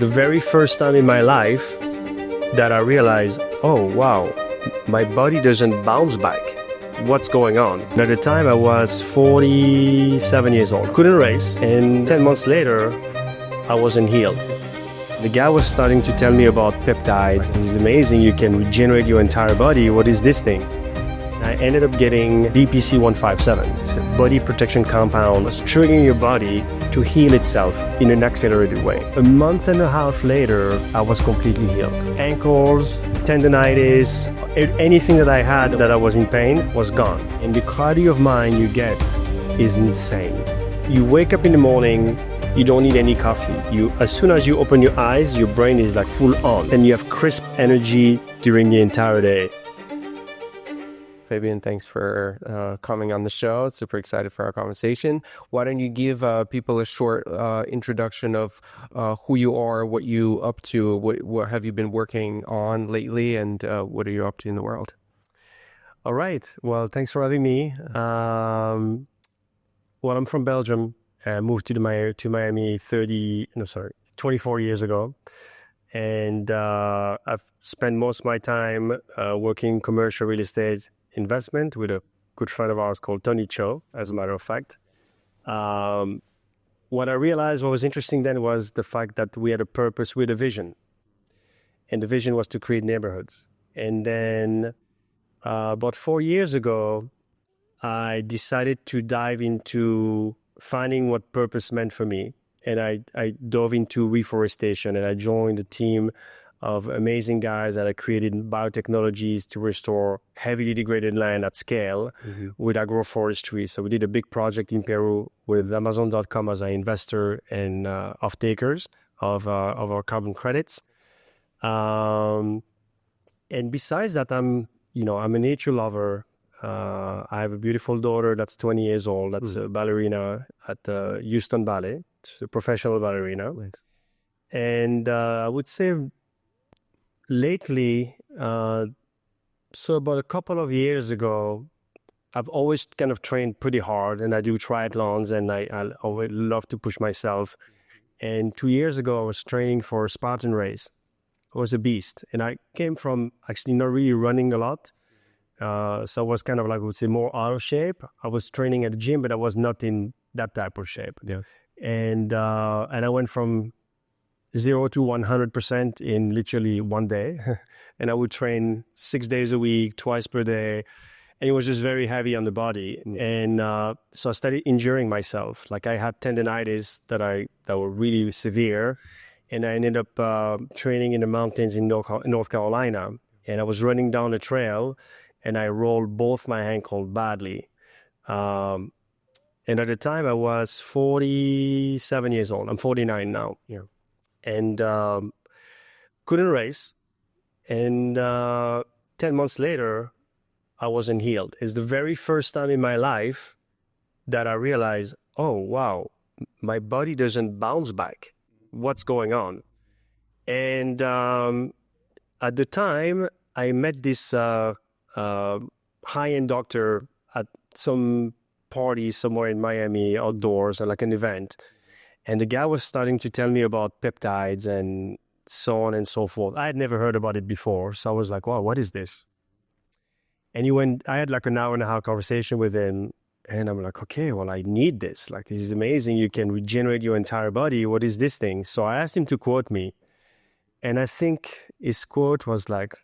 the very first time in my life that I realized, oh wow, my body doesn't bounce back. What's going on? And at the time I was 47 years old, couldn't race, and 10 months later I wasn't healed. The guy was starting to tell me about peptides. This is amazing, you can regenerate your entire body. What is this thing? I ended up getting BPC 157. It's a body protection compound. It's triggering your body to heal itself in an accelerated way. A month and a half later, I was completely healed. Ankles, tendonitis, anything that I had that I was in pain was gone. And the clarity of mind you get is insane. You wake up in the morning, you don't need any coffee. As soon as you open your eyes, your brain is like full on, and you have crisp energy during the entire day. Fabian, thanks for coming on the show. Super excited for our conversation. Why don't you give people a short introduction of who you are, what you up to, what have you been working on lately, and what are you up to in the world? All right. Well, thanks for having me. I'm from Belgium. I moved to Miami 24 years ago. And I've spent most of my time working commercial real estate investment with a good friend of ours called Tony Cho, as a matter of fact. What I realized, what was interesting then was the fact that we had a purpose, we had a vision. And the vision was to create neighborhoods. And then about 4 years ago, I decided to dive into finding what purpose meant for me. And I dove into reforestation, and I joined a team of amazing guys that had created biotechnologies to restore heavily degraded land at scale with agroforestry. So we did a big project in Peru with Amazon.com as an investor and off-takers of our carbon credits. And besides that, I'm a nature lover. I have a beautiful daughter that's 20 years old. That's a ballerina at Houston Ballet. She's a professional ballerina. Nice. And I would say lately, so about a couple of years ago, I've always kind of trained pretty hard, and I do triathlons, and I always love to push myself. And 2 years ago, I was training for a Spartan race. I was a beast. And I came from actually not really running a lot. So I was kind of like, I would say, more out of shape. I was training at the gym, but I was not in that type of shape. Yeah. And I went from 0 to 100% in literally one day. And I would train 6 days a week, twice per day. And it was just very heavy on the body. And so I started injuring myself. Like I had tendonitis that were really severe. And I ended up training in the mountains in North Carolina. And I was running down a trail, and I rolled both my ankles badly. And at the time, I was 47 years old. I'm 49 now. Yeah. And couldn't race. And 10 months later, I wasn't healed. It's the very first time in my life that I realized, oh, wow, my body doesn't bounce back. What's going on? And at the time, I met this high-end doctor at some party somewhere in Miami, outdoors, like an event. And the guy was starting to tell me about peptides and so on and so forth. I had never heard about it before. So I was like, wow, what is this? And I had like an hour and a half conversation with him. And I'm like, okay, well, I need this. Like, this is amazing. You can regenerate your entire body. What is this thing? So I asked him to quote me. And I think his quote was like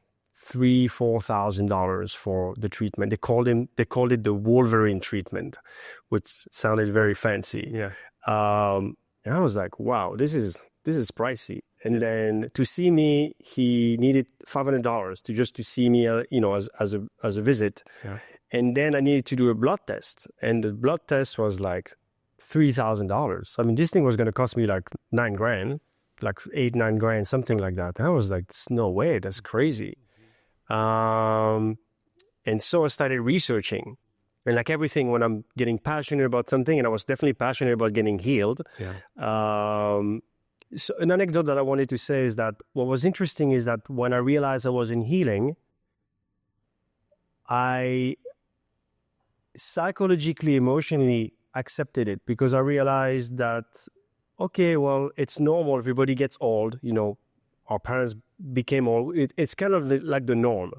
$3,000-$4,000 for the treatment. They called it the Wolverine treatment, which sounded very fancy. Yeah. And I was like, wow, this is pricey. And then to see me, he needed $500 to see me, as a visit. Yeah. And then I needed to do a blood test, and the blood test was like $3,000. I mean, this thing was going to cost me like $9,000, like $8,000-$9,000, something like that. And I was like, there's no way, that's crazy. And so I started researching. And like everything, when I'm getting passionate about something, and I was definitely passionate about getting healed. Yeah. So an anecdote that I wanted to say is that what was interesting is that when I realized I was in healing, I psychologically, emotionally accepted it, because I realized that okay, well, it's normal. Everybody gets old. Our parents became old. It's kind of like the norm.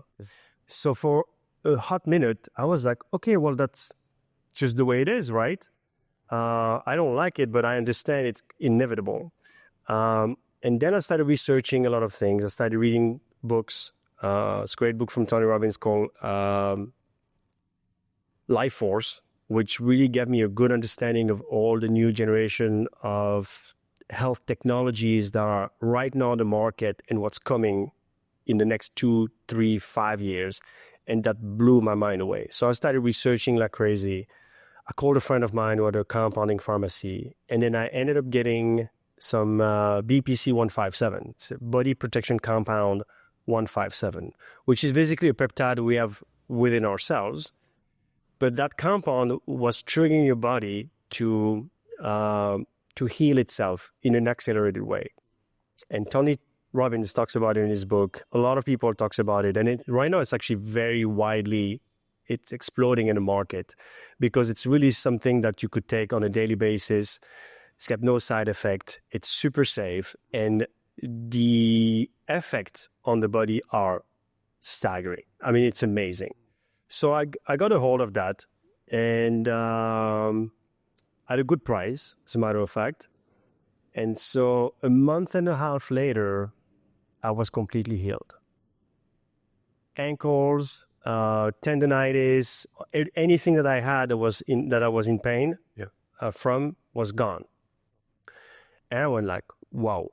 So for a hot minute, I was like, okay, well, that's just the way it is, right? I don't like it, but I understand it's inevitable. And then I started researching a lot of things. I started reading books. It's a great book from Tony Robbins called Life Force, which really gave me a good understanding of all the new generation of health technologies that are right now on the market and what's coming in the next 2, 3, 5 years. And that blew my mind away. So I started researching like crazy. I called a friend of mine who had a compounding pharmacy, and then I ended up getting some BPC 157, it's a body protection compound 157, which is basically a peptide we have within ourselves. But that compound was triggering your body to heal itself in an accelerated way. And Tony Robbins talks about it in his book. A lot of people talks about it. And right now it's actually very widely, it's exploding in the market because it's really something that you could take on a daily basis. It's got no side effect. It's super safe. And the effects on the body are staggering. I mean, it's amazing. So I got a hold of that and at a good price, as a matter of fact. And so a month and a half later, I was completely healed. Ankles, tendonitis, anything that I had that I was in pain from was gone. And I went like, wow.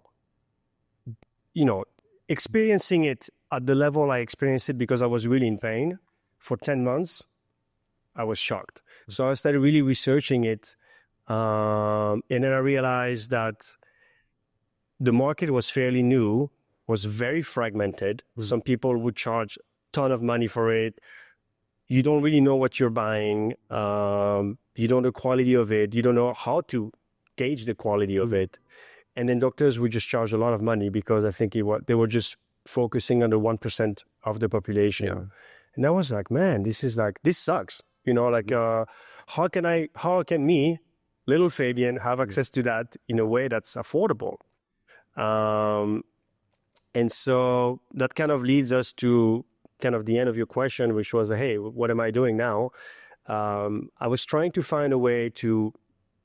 Experiencing it at the level I experienced it because I was really in pain for 10 months, I was shocked. So I started really researching it. And then I realized that the market was fairly new, was very fragmented. Some people would charge a ton of money for it. You don't really know what you're buying. You don't know the quality of it. You don't know how to gauge the quality of it. And then doctors would just charge a lot of money because I think they were just focusing on the 1% of the population. Yeah. And I was like, man, this sucks. How can me, little Fabian, have access to that in a way that's affordable? And so that kind of leads us to kind of the end of your question, which was, hey, what am I doing now? I was trying to find a way to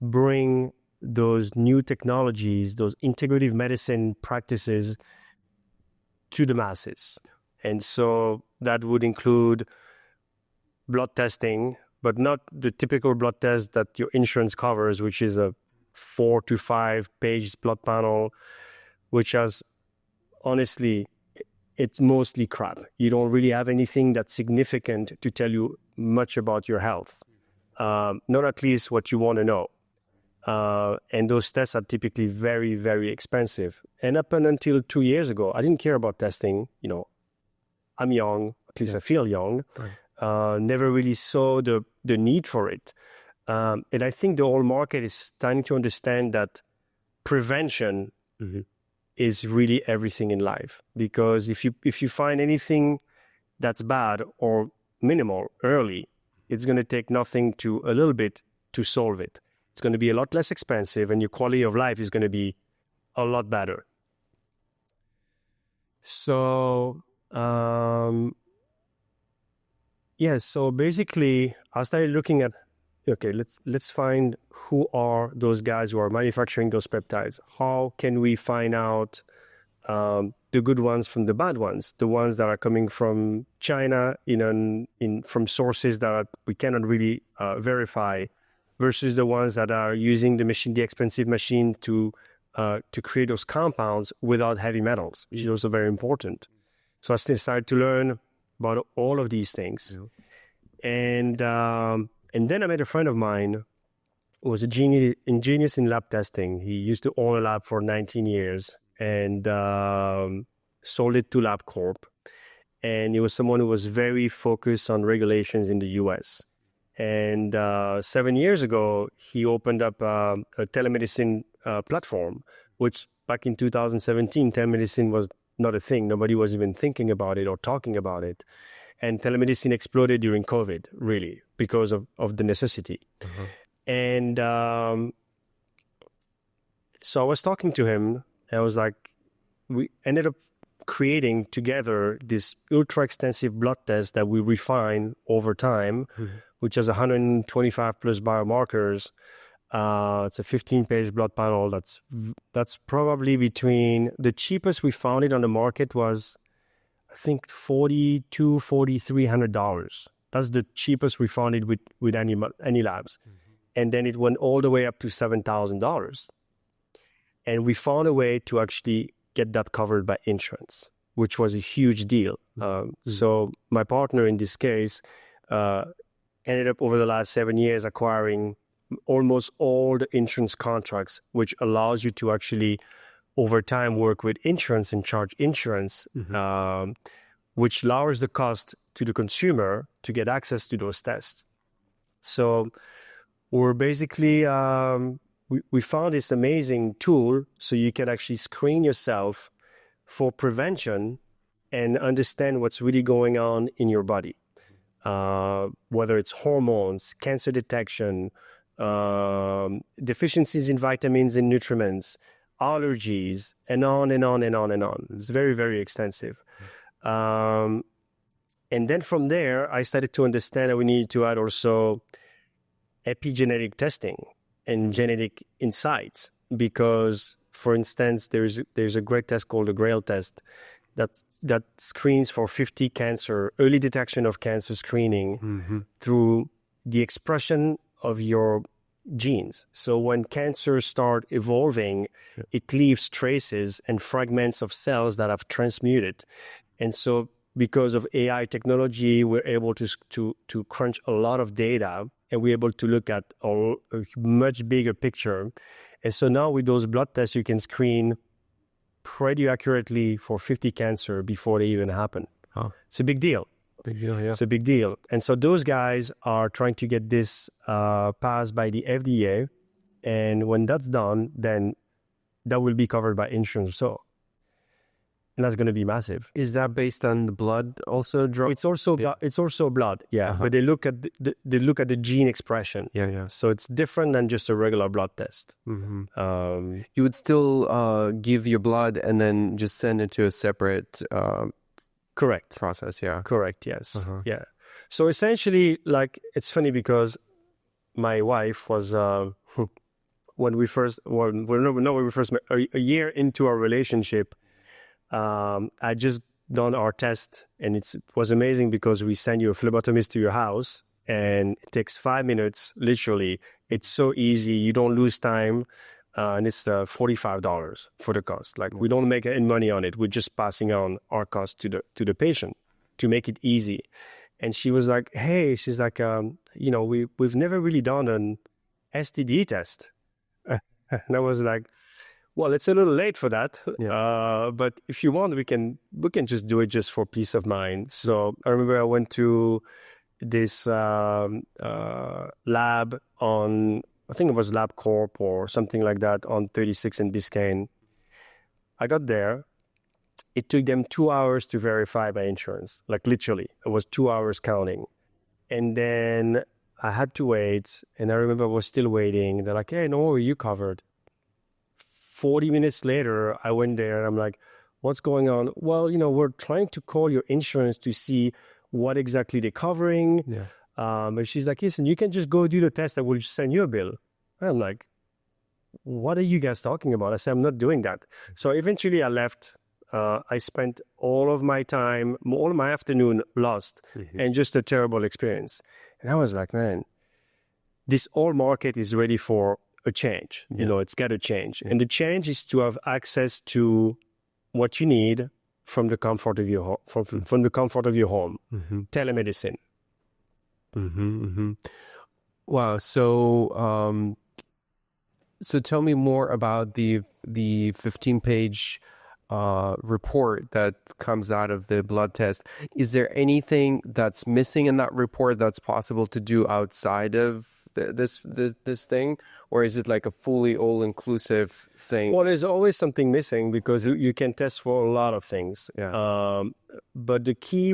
bring those new technologies, those integrative medicine practices to the masses. And so that would include blood testing, but not the typical blood test that your insurance covers, which is a 4 to 5 page blood panel, which has, honestly, it's mostly crap. You don't really have anything that's significant to tell you much about your health, not at least what you want to know. And those tests are typically very, very expensive. And up until 2 years ago, I didn't care about testing. I'm young, at least I feel young. Right. Never really saw the need for it. And I think the whole market is starting to understand that prevention is really everything in life. Because if you find anything that's bad or minimal early, it's going to take nothing to a little bit to solve it. It's going to be a lot less expensive and your quality of life is going to be a lot better. So, so basically I started looking at, okay, let's find who are those guys who are manufacturing those peptides. How can we find out the good ones from the bad ones, the ones that are coming from China from sources that we cannot really verify, versus the ones that are using the expensive machine to create those compounds without heavy metals, which is also very important. So I started to learn about all of these things. Yeah. And then I met a friend of mine who was a genius in lab testing. He used to own a lab for 19 years and sold it to LabCorp. And he was someone who was very focused on regulations in the US. And 7 years ago, he opened up a telemedicine platform, which back in 2017, telemedicine was not a thing. Nobody was even thinking about it or talking about it. And telemedicine exploded during COVID, really, because of the necessity. And So I was talking to him, and I was like, we ended up creating together this ultra extensive blood test that we refine over time, which has 125 plus biomarkers. It's a 15-page blood panel. That's probably between the cheapest we found it on the market was, I think, $4,300. That's the cheapest we found it with any labs, and then it went all the way up to $7,000. And we found a way to actually get that covered by insurance, which was a huge deal. So my partner in this case ended up over the last 7 years acquiring almost all the insurance contracts, which allows you to actually over time work with insurance and charge insurance, which lowers the cost to the consumer to get access to those tests. So we're basically, we found this amazing tool so you can actually screen yourself for prevention and understand what's really going on in your body, whether it's hormones, cancer detection, deficiencies in vitamins and nutriments, allergies, and on and on and on and on. It's very, very extensive. And then from there, I started to understand that we needed to add also epigenetic testing and genetic insights, because, for instance, there's a great test called the GRAIL test that screens for 50 early detection of cancer screening through the expression of your genes. So when cancers start evolving, it leaves traces and fragments of cells that have transmuted. And so because of AI technology, we're able to crunch a lot of data, and we're able to look at a much bigger picture. And so now with those blood tests, you can screen pretty accurately for 50 cancer before they even happen. Oh. It's a big deal. Big deal, yeah. It's a big deal. And so those guys are trying to get this passed by the FDA. And when that's done, then that will be covered by insurance. So, and that's going to be massive. Is that based on the blood also? It's also blood, yeah. But they look at the gene expression. Yeah. So it's different than just a regular blood test. You would still give your blood and then just send it to a separate correct process. Yeah. Correct. Yes. Yeah. So essentially, like, it's funny because my wife was when we first met, a year into our relationship. I just done our test, and it was amazing because we send you a phlebotomist to your house, and it takes 5 minutes, literally. It's so easy. You don't lose time. And it's $45 for the cost. Like, we don't make any money on it. We're just passing on our cost to the patient to make it easy. And she was like, hey, she's like, we've never really done an STD test. And I was like, well, it's a little late for that. Yeah. But if you want, we can just do it just for peace of mind. So I remember I went to this lab on, I think it was LabCorp or something like that, on 36 in Biscayne. I got there. It took them 2 hours to verify my insurance. Like, literally, it was 2 hours counting. And then I had to wait. And I remember I was still waiting. They're like, hey, no, you covered. 40 minutes later, I went there and I'm like, what's going on? Well, we're trying to call your insurance to see what exactly they're covering. Yeah. And she's like, listen, you can just go do the test. I will just send you a bill. And I'm like, what are you guys talking about? I said, I'm not doing that. So eventually I left. I spent all of my time, all of my afternoon lost, and just a terrible experience. And I was like, man, this whole market is ready for a change. Yeah. It's got to change. Yeah. And the change is to have access to what you need from the comfort of your home, from the comfort of your home. Telemedicine. Wow. So tell me more about the 15-page report that comes out of the blood test. Is there anything that's missing in that report that's possible to do outside of this thing, or is it like a fully all-inclusive thing? Well, there's always something missing because you can test for a lot of things. Yeah. But the key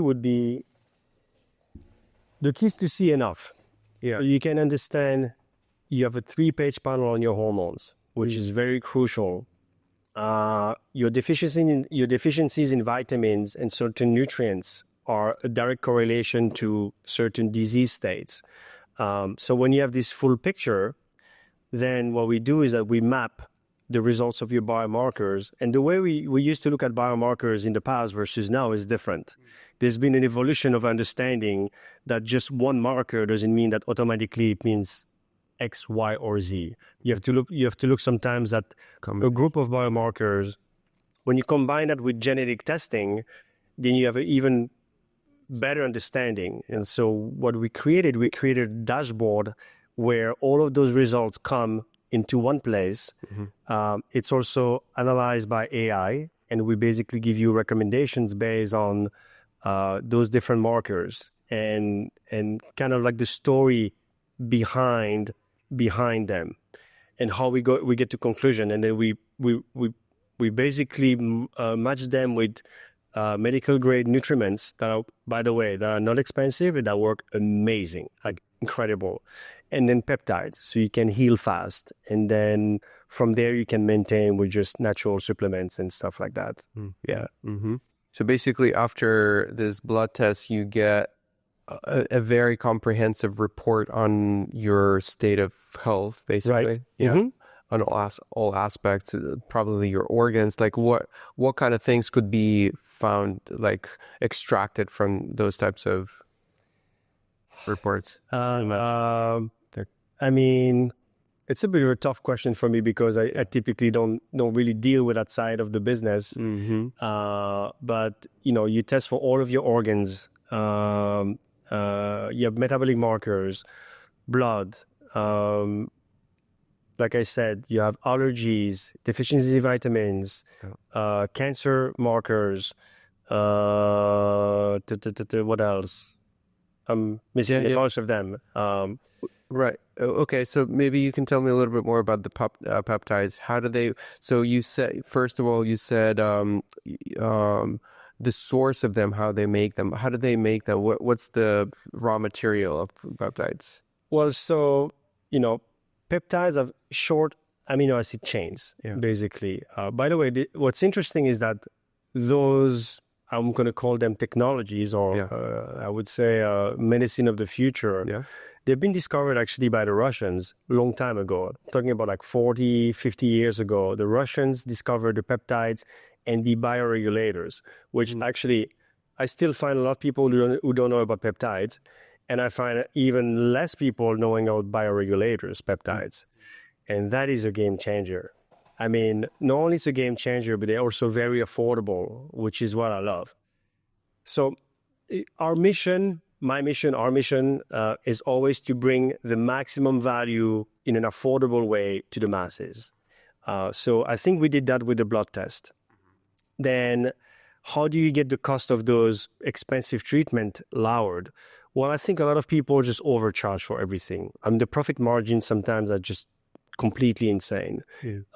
is to see enough. Yeah. You can understand. You have a 3-page panel on your hormones. which is very crucial. Your deficiencies in vitamins and certain nutrients are a direct correlation to certain disease states. So when you have this full picture, then what we do is that we map the results of your biomarkers. And the way we used to look at biomarkers in the past versus now is different. There's been an evolution of understanding that just one marker doesn't mean that automatically it means X, Y, or Z. You have to look sometimes at a group of biomarkers. When you combine that with genetic testing, then you have an even better understanding. And so what we created a dashboard where all of those results come into one place. It's also analyzed by AI, and we basically give you recommendations based on those different markers and kind of like the story behind them and how we get to conclusion, and then we basically match them with medical grade nutriments that are, by the way, that are not expensive and that work amazing, like incredible. And then peptides, so you can heal fast. And then from there you can maintain with just natural supplements and stuff like that. Yeah. So basically after this blood test, you get a very comprehensive report on your state of health, basically. Right. Yeah. On all aspects, probably your organs, like what kind of things could be found, like extracted from those types of reports? I mean, it's a bit of a tough question for me because I typically don't really deal with that side of the business. But you test for all of your organs. You have metabolic markers, blood. Like I said, you have allergies, deficiency vitamins, cancer markers. What else? I'm missing a bunch of them. Right. Okay. So maybe you can tell me a little bit more about the peptides. How do they? So you said, first of all, the source of them, how they make them. How do they make them? What's the raw material of peptides? Well, so peptides have short amino acid chains, basically. By the way, what's interesting is that those, I'm going to call them technologies, or I would say medicine of the future. They've been discovered actually by the Russians a long time ago. Talking about like 40, 50 years ago, the Russians discovered the peptides and the bioregulators, which actually I still find a lot of people who don't know about peptides. And I find even less people knowing about bioregulators, peptides. And that is a game changer. I mean, not only it's a game changer, but they're also very affordable, which is what I love. So our mission is always to bring the maximum value in an affordable way to the masses. So I think we did that with the blood test. Then how do you get the cost of those expensive treatment lowered? Well, I think a lot of people just overcharge for everything. I mean, the profit margins sometimes are just completely insane.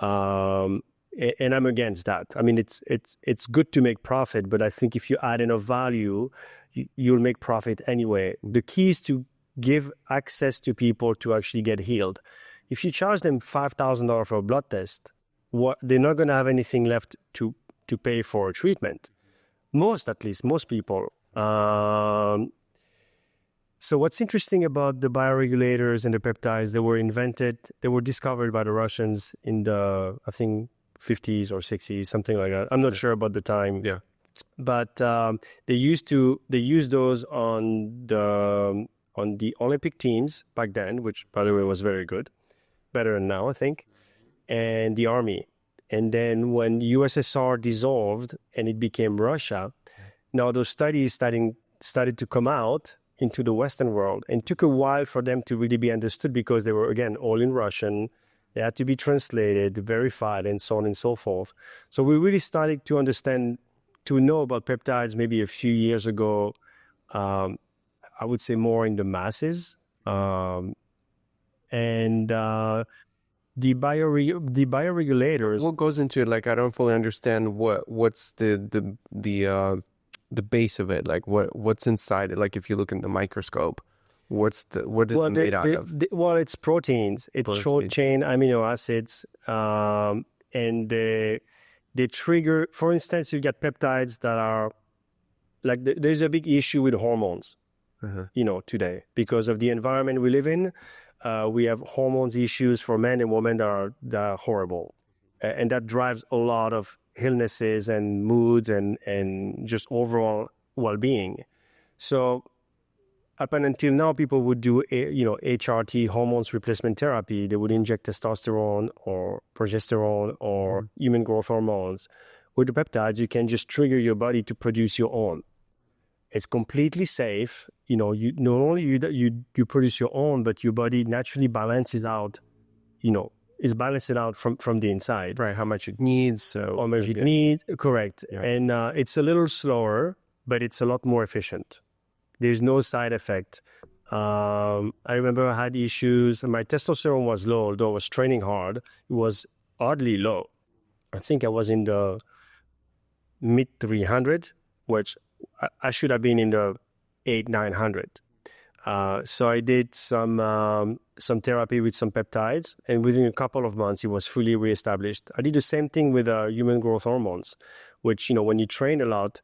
And I'm against that. I mean, it's good to make profit, but I think if you add enough value, you'll make profit anyway. The key is to give access to people to actually get healed. If you charge them $5,000 for a blood test, they're not going to have anything left to pay for a treatment. Most people. So what's interesting about the bioregulators and the peptides, they were discovered by the Russians in the, I think, 50s or 60s, something like that. I'm not sure about the time. But they used those on the Olympic teams back then, which, by the way, was very good, better than now, I think, and the army. And then when USSR dissolved and it became Russia, now those studies started to come out into the Western world, and it took a while for them to really be understood because they were, again, all in Russian. They had to be translated, verified, and so on and so forth. So we really started to understand, to know about peptides maybe a few years ago, I would say more in the masses. The bioregulators. What goes into it? Like, I don't fully understand what's the base of it. Like, what's inside it? Like, if you look in the microscope. What is it made out of? Well, it's proteins. It's short-chain amino acids, and they trigger. For instance, you get peptides that are like there's a big issue with hormones, today because of the environment we live in. We have hormones issues for men and women that are horrible, and that drives a lot of illnesses and moods and just overall well-being. So up until now, people would do HRT, hormones replacement therapy. They would inject testosterone or progesterone or human growth hormones. With the peptides, you can just trigger your body to produce your own. It's completely safe. You not only you produce your own, but your body naturally balances out. Is balanced out from the inside. Right, how much it needs. How much it needs, correct. Yeah. And it's a little slower, but it's a lot more efficient. There's no side effect. I remember I had issues. My testosterone was low, although I was training hard. It was oddly low. I think I was in the mid 300, which I should have been in the 800-900. So I did some therapy with some peptides, and within a couple of months, it was fully reestablished. I did the same thing with human growth hormones, which, when you train a lot,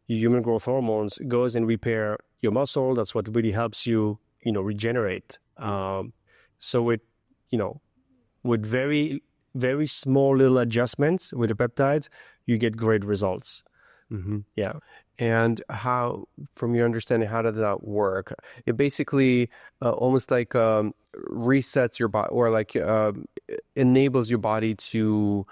your human growth hormones goes and repair your muscle. That's what really helps you, regenerate. So with very, very small little adjustments with the peptides, you get great results. Mm-hmm. Yeah. And how, from your understanding, how does that work? It basically almost like resets your body, or like enables your body to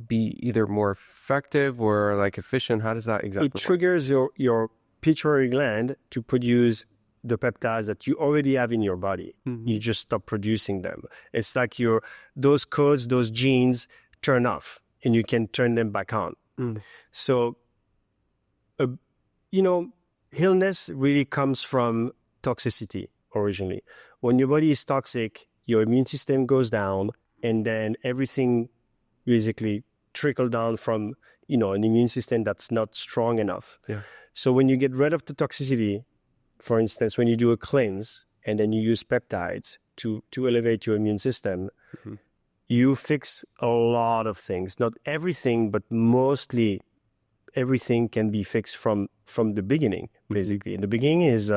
be either more effective or like efficient. How does that exactly work? It triggers your pituitary gland to produce the peptides that you already have in your body. Mm-hmm. You just stop producing them. It's like those codes, those genes turn off, and you can turn them back on. Mm. So, illness really comes from toxicity originally. When your body is toxic, your immune system goes down, and then everything basically trickles down from, an immune system that's not strong enough. Yeah. So when you get rid of the toxicity, for instance, when you do a cleanse and then you use peptides to elevate your immune system, mm-hmm. you fix a lot of things. Not everything, but mostly everything can be fixed from the beginning, basically. Mm-hmm. And the beginning is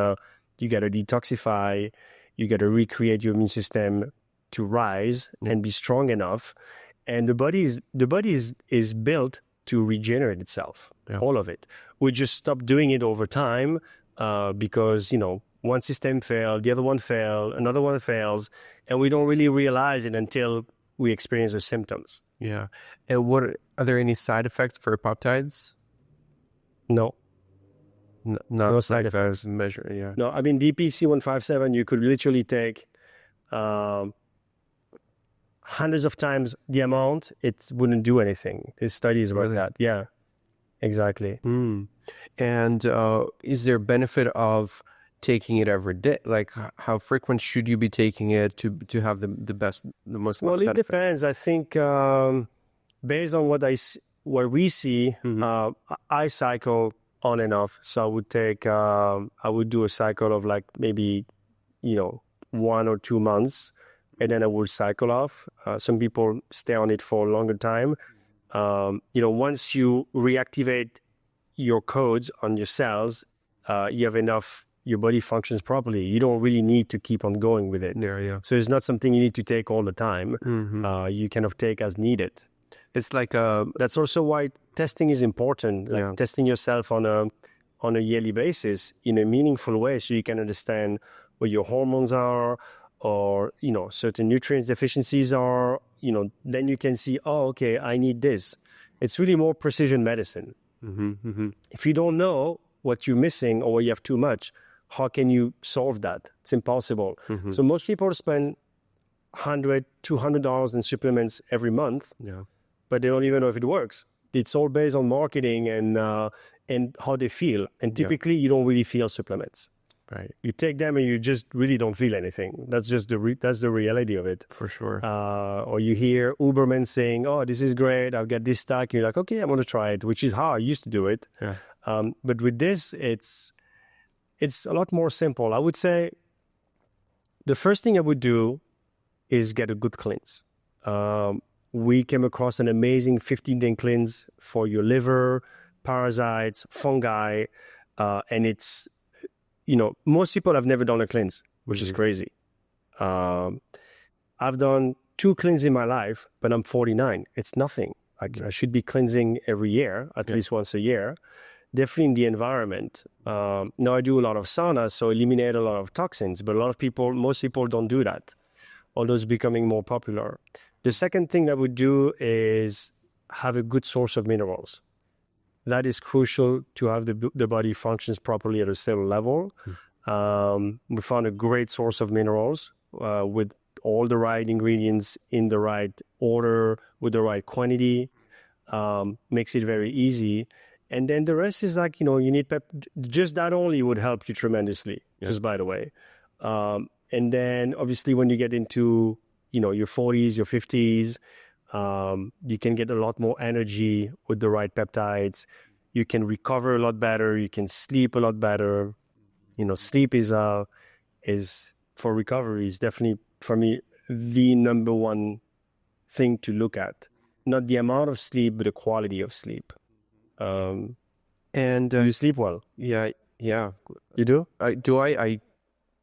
you got to detoxify, you got to recreate your immune system to rise and be strong enough. And the body is built to regenerate itself, all of it. We just stop doing it over time because, one system failed, the other one failed, another one fails, and we don't really realize it until we experience the symptoms. Yeah. And are there any side effects for peptides? No. No side effects measure, yeah. No, I mean, DPC-157, you could literally take hundreds of times the amount, it wouldn't do anything. There's studies about that. Yeah, exactly. Mm. And is there benefit of taking it every day? Like, how frequent should you be taking it to have the most? Well, it depends. I think based on what we see, mm-hmm. I cycle on and off. So I would do a cycle of like maybe 1 or 2 months, and then I would cycle off. Some people stay on it for a longer time. Once you reactivate your codes on your cells, you have enough, your body functions properly. You don't really need to keep on going with it. Yeah. So it's not something you need to take all the time. Mm-hmm. You kind of take as needed. It's like that's also why testing is important. Like testing yourself on a yearly basis in a meaningful way, so you can understand what your hormones are, or certain nutrient deficiencies are. Then you can see, okay, I need this. It's really more precision medicine. Mm-hmm, mm-hmm. If you don't know what you're missing or what you have too much, how can you solve that? It's impossible. Mm-hmm. So most people spend $100, $200 in supplements every month. Yeah. But they don't even know if it works. It's all based on marketing and how they feel. And typically, you don't really feel supplements. Right. You take them and you just really don't feel anything. That's just that's the reality of it. For sure. Or you hear Ubermen saying, "Oh, this is great. I'll get this stack." You're like, "Okay, I'm going to try it," which is how I used to do it. Yeah. But with this, it's a lot more simple. I would say the first thing I would do is get a good cleanse. We came across an amazing 15-day cleanse for your liver, parasites, fungi, and it's, most people have never done a cleanse, which is crazy. I've done 2 cleanses in my life, but I'm 49. It's nothing. I should be cleansing every year, at least once a year. Definitely in the environment. Now I do a lot of sauna, so eliminate a lot of toxins, but most people don't do that, although it's becoming more popular. The second thing I would do is have a good source of minerals. That is crucial to have the body functions properly at a cellular level. We found a great source of minerals with all the right ingredients in the right order, with the right quantity. Makes it very easy. And then the rest is like, you need just that only would help you tremendously, just by the way. And then obviously when you get into, your 40s, your 50s, you can get a lot more energy with the right peptides. You can recover a lot better. You can sleep a lot better. Sleep is for recovery is definitely, for me, the number one thing to look at. Not the amount of sleep, but the quality of sleep. And you sleep well? Yeah. You do? I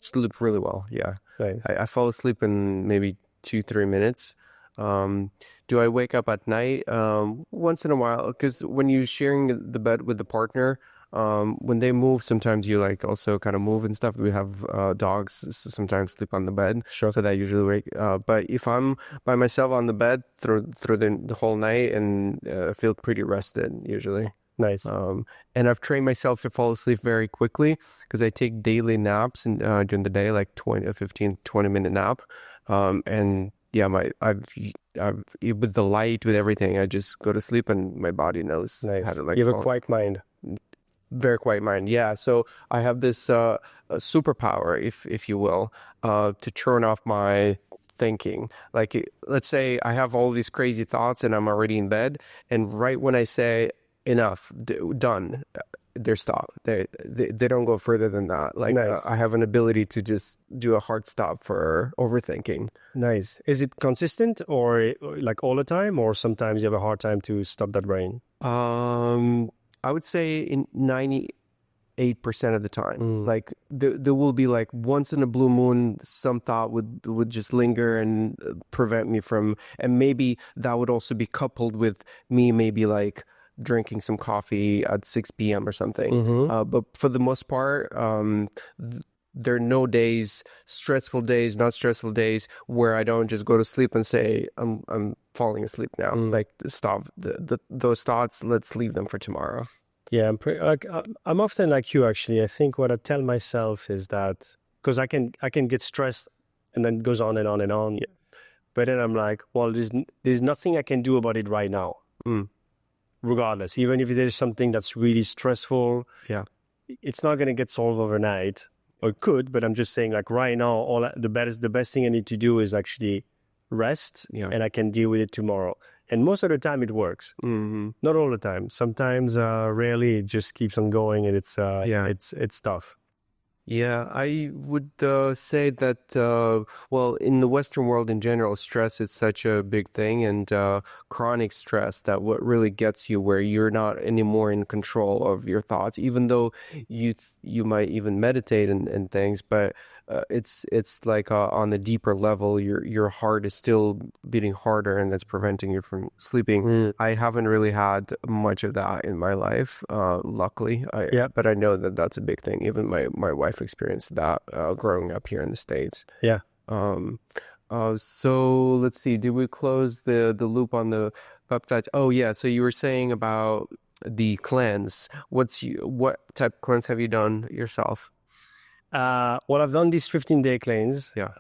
sleep really well. Yeah. Right. I fall asleep in maybe 2-3 minutes. Do I wake up at night? Once in a while, because when you're sharing the bed with the partner, when they move, sometimes you like also kind of move and stuff. We have dogs sometimes sleep on the bed, Sure. so that usually wake. But if I'm by myself on the bed through the whole night, and I feel pretty rested usually. Nice. And I've trained myself to fall asleep very quickly because I take daily naps and during the day, like 15-20 minute nap. And yeah, I've with the light, with everything, I just go to sleep and my body knows how to like. You have a quiet mind. Very quiet mind, yeah. So I have this superpower, if you will, to turn off my thinking. Like, let's say I have all these crazy thoughts and I'm already in bed, and right when I say enough, done, they're stopped. They don't go further than that. Like, nice. I have an ability to just do a hard stop for overthinking. Nice. Is it consistent or like all the time, or sometimes you have a hard time to stop that brain? I would say in 98% of the time. Like there will be like once in a blue moon, some thought would just linger and prevent me from, and maybe that would also be coupled with me maybe like drinking some coffee at 6 p.m. or something. But for the most part, there are no days, stressful days, not stressful days, where I don't just go to sleep and say, I'm falling asleep now. Like, stop those thoughts. Let's leave them for tomorrow. Yeah, I'm often like you, actually. I think what I tell myself is that, because I can get stressed and then it goes on and on and on. Yeah. But then I'm like, well, there's nothing I can do about it right now. Regardless, even if there's something that's really stressful, it's not going to get solved overnight. Or it could, but I'm just saying, like, right now, the best thing I need to do is actually rest, and I can deal with it tomorrow. And most of the time it works. Not all the time. Sometimes, rarely, it just keeps on going, and it's tough. Yeah, I would say that, well, in the Western world in general, stress is such a big thing, and chronic stress, that what really gets you where you're not anymore in control of your thoughts, even though you might even meditate and things, but it's like on the deeper level, your heart is still beating harder, and that's preventing you from sleeping. I haven't really had much of that in my life, luckily. But I know that that's a big thing. Even my wife experienced that growing up here in the States. Yeah. So let's see. Did we close the loop on the peptides? Oh yeah. So you were saying about the cleanse. What type of cleanse have you done yourself? Well, I've done this 15-day cleanse. Yeah.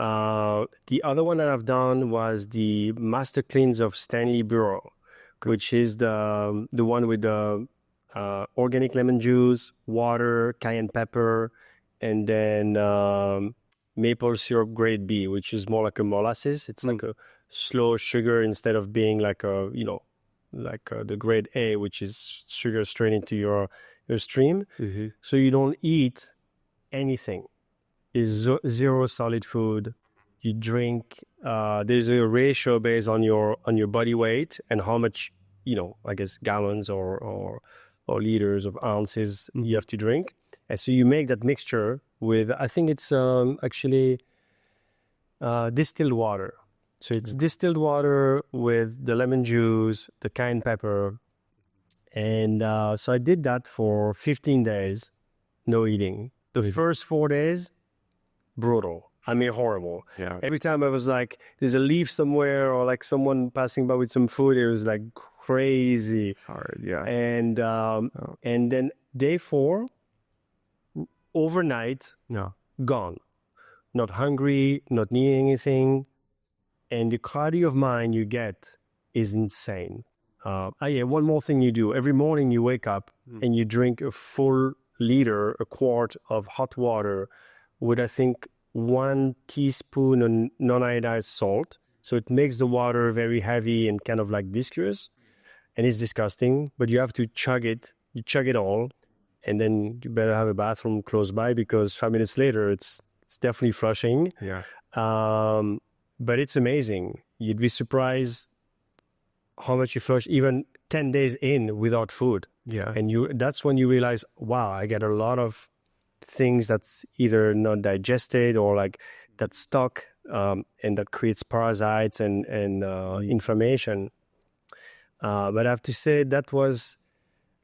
The other one that I've done was the Master Cleanse of Stanley Bureau, which is the one with the organic lemon juice, water, cayenne pepper, and then maple syrup grade B, which is more like a molasses. It's like a slow sugar instead of being like the grade A, which is sugar straight into your stream. So you don't eat anything. is zero solid food. You drink. There's a ratio based on your body weight and how much, I guess gallons or liters of ounces you have to drink. And so you make that mixture with, I think it's actually distilled water. So it's distilled water with the lemon juice, the cayenne pepper. And so I did that for 15 days, no eating. The first 4 days, brutal. I mean, horrible. Yeah. Every time I was like, there's a leaf somewhere or like someone passing by with some food, it was like crazy. Hard, yeah. And and then day 4, overnight, gone. Not hungry, not needing anything. And the clarity of mind you get is insane. One more thing you do. Every morning you wake up and you drink a full liter, a quart of hot water with, I think, 1 teaspoon of non-iodized salt. So it makes the water very heavy and kind of like viscous. And it's disgusting, but you have to chug it. You chug it all. And then you better have a bathroom close by because 5 minutes later, it's definitely flushing. Yeah. But it's amazing. You'd be surprised how much you flush even 10 days in without food. Yeah. And that's when you realize, wow, I get a lot of things that's either not digested or like that's stuck, and that creates parasites and inflammation. But I have to say that was,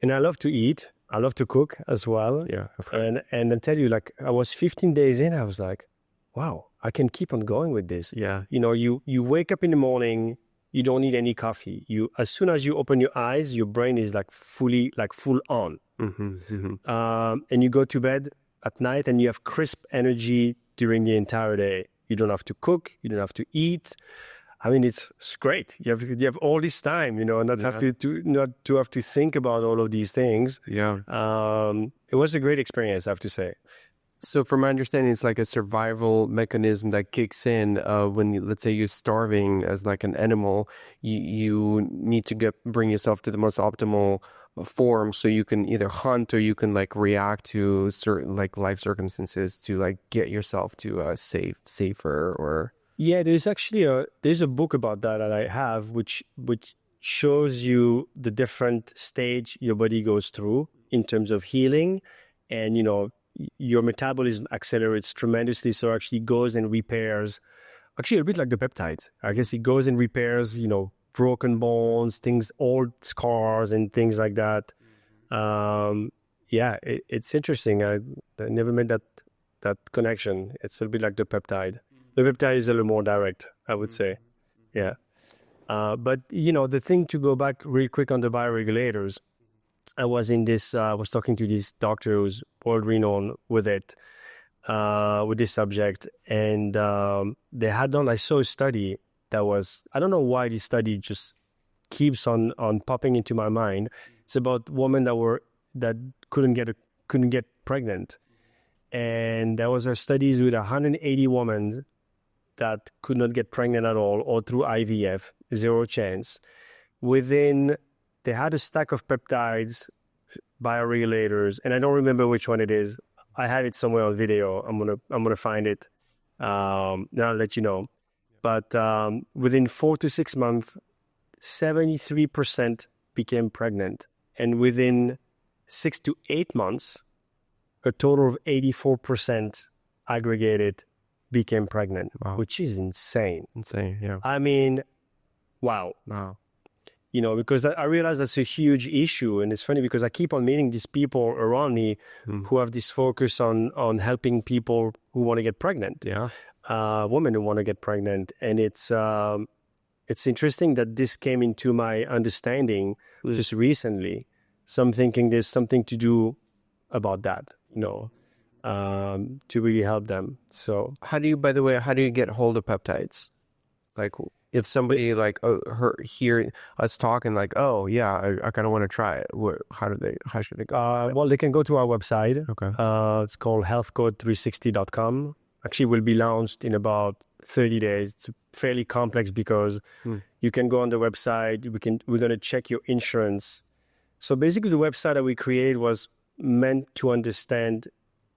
and I love to eat. I love to cook as well. Yeah. And I tell you, like I was 15 days in, I was like, wow, I can keep on going with this. Yeah. You wake up in the morning, you don't need any coffee. As soon as you open your eyes, your brain is like full on. And you go to bed at night and you have crisp energy during the entire day. You don't have to cook, you don't have to eat. I mean, it's great. You have all this time, not have to think about all of these things. Yeah. It was a great experience, I have to say. So from my understanding, it's like a survival mechanism that kicks in when, let's say, you're starving as like an animal. You need to bring yourself to the most optimal form so you can either hunt or you can like react to certain like life circumstances to like get yourself to safer or... Yeah, there's actually a book about that I have, which shows you the different stage your body goes through in terms of healing, and your metabolism accelerates tremendously, so it actually goes and repairs. Actually, a bit like the peptides. I guess it goes and repairs, broken bones, things, old scars, and things like that. It's interesting. I never made that connection. It's a bit like the peptide. The peptide is a little more direct, I would say. Yeah. But, the thing, to go back real quick on the bioregulators, I was talking to this doctor who's world renowned with it, with this subject. And they had done, I saw a study that was, I don't know why this study just keeps on popping into my mind. It's about women that couldn't get pregnant. And there was studies with 180 women that could not get pregnant at all, or through IVF, zero chance. They had a stack of peptides, bioregulators, and I don't remember which one it is. I have it somewhere on video. I'm gonna find it. Then I'll let you know. But within 4 to 6 months, 73% became pregnant, and within 6 to 8 months, a total of 84% aggregated became pregnant. Wow. Which is insane. Insane, yeah. I mean, wow. Wow. Because I realize that's a huge issue. And it's funny because I keep on meeting these people around me who have this focus on helping people who want to get pregnant. Yeah. Women who want to get pregnant. And it's interesting that this came into my understanding just recently. So I'm thinking there's something to do about that, to really help them. So how do you get hold of peptides? Like if somebody hear us talking like, oh yeah, I kind of want to try it. How should they go? Well, they can go to our website. Okay. It's called healthcode360.com. Actually, will be launched in about 30 days. It's fairly complex because you can go on the website. We're going to check your insurance. So basically the website that we created was meant to understand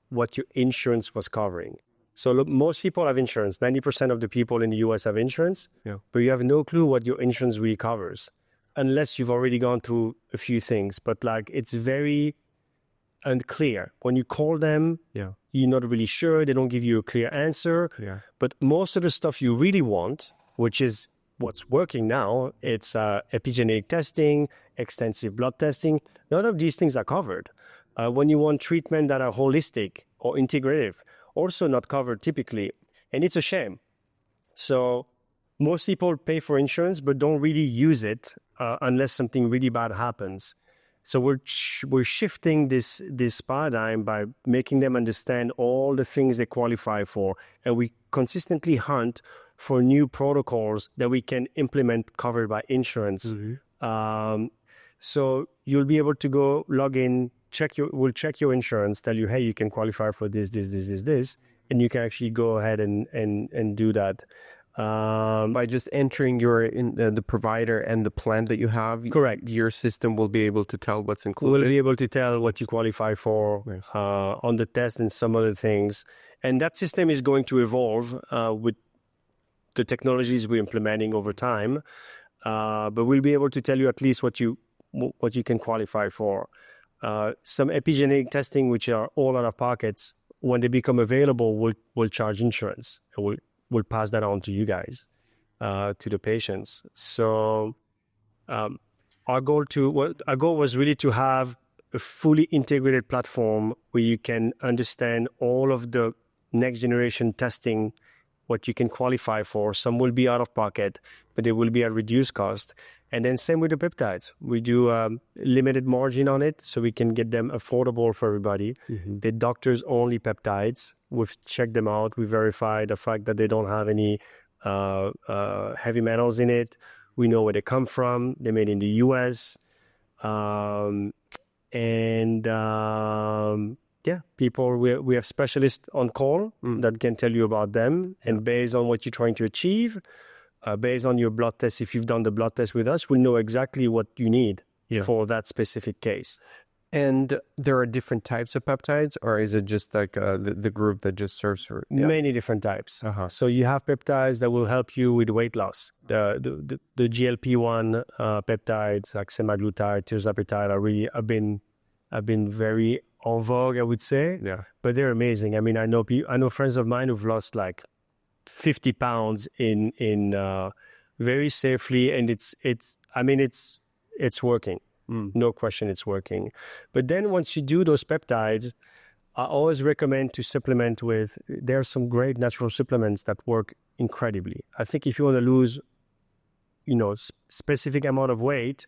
what your insurance was covering. So look, most people have insurance. 90% of the people in the US have insurance, Yeah. but you have no clue what your insurance really covers unless you've already gone through a few things. But like, it's very unclear. When you call them, Yeah. you're not really sure. They don't give you a clear answer. Yeah. But most of the stuff you really want, which is what's working now, it's epigenetic testing, extensive blood testing. None of these things are covered. When you want treatment that are holistic or integrative, also not covered typically. And it's a shame. So most people pay for insurance, but don't really use it unless something really bad happens. So we're shifting this paradigm by making them understand all the things they qualify for, and we consistently hunt for new protocols that we can implement covered by insurance. So you'll be able to go log in, we'll check your insurance, tell you, hey, you can qualify for this, and you can actually go ahead and do that. By just entering the provider and the plan that you have, correct, your system will be able to tell what's included. We'll be able to tell what you qualify for on the test and some other things. And that system is going to evolve with the technologies we're implementing over time. But we'll be able to tell you at least what you can qualify for. Some epigenetic testing, which are all out of pockets, when they become available, we'll charge insurance. And we'll pass that on to you guys, to the patients. So our goal was really to have a fully integrated platform where you can understand all of the next generation testing, what you can qualify for. Some will be out of pocket, but they will be at reduced cost. And then same with the peptides. We do limited margin on it so we can get them affordable for everybody. The doctors only peptides. We've checked them out. We verified the fact that they don't have any heavy metals in it. We know where they come from. They're made in the US. People, we have specialists on call that can tell you about them. And based on what you're trying to achieve, based on your blood test, if you've done the blood test with us, we'll know exactly what you need for that specific case. And there are different types of peptides, or is it just like the group that just serves for many different types? So you have peptides that will help you with weight loss. The GLP-1 peptides like semaglutide, tirzepatide have been very en vogue, I would say. Yeah. But they're amazing. I mean, I know friends of mine who've lost like 50 pounds in very safely, and it's working. No question, it's working. But then once you do those peptides, I always recommend to supplement with. There are some great natural supplements that work incredibly. I think if you want to lose, specific amount of weight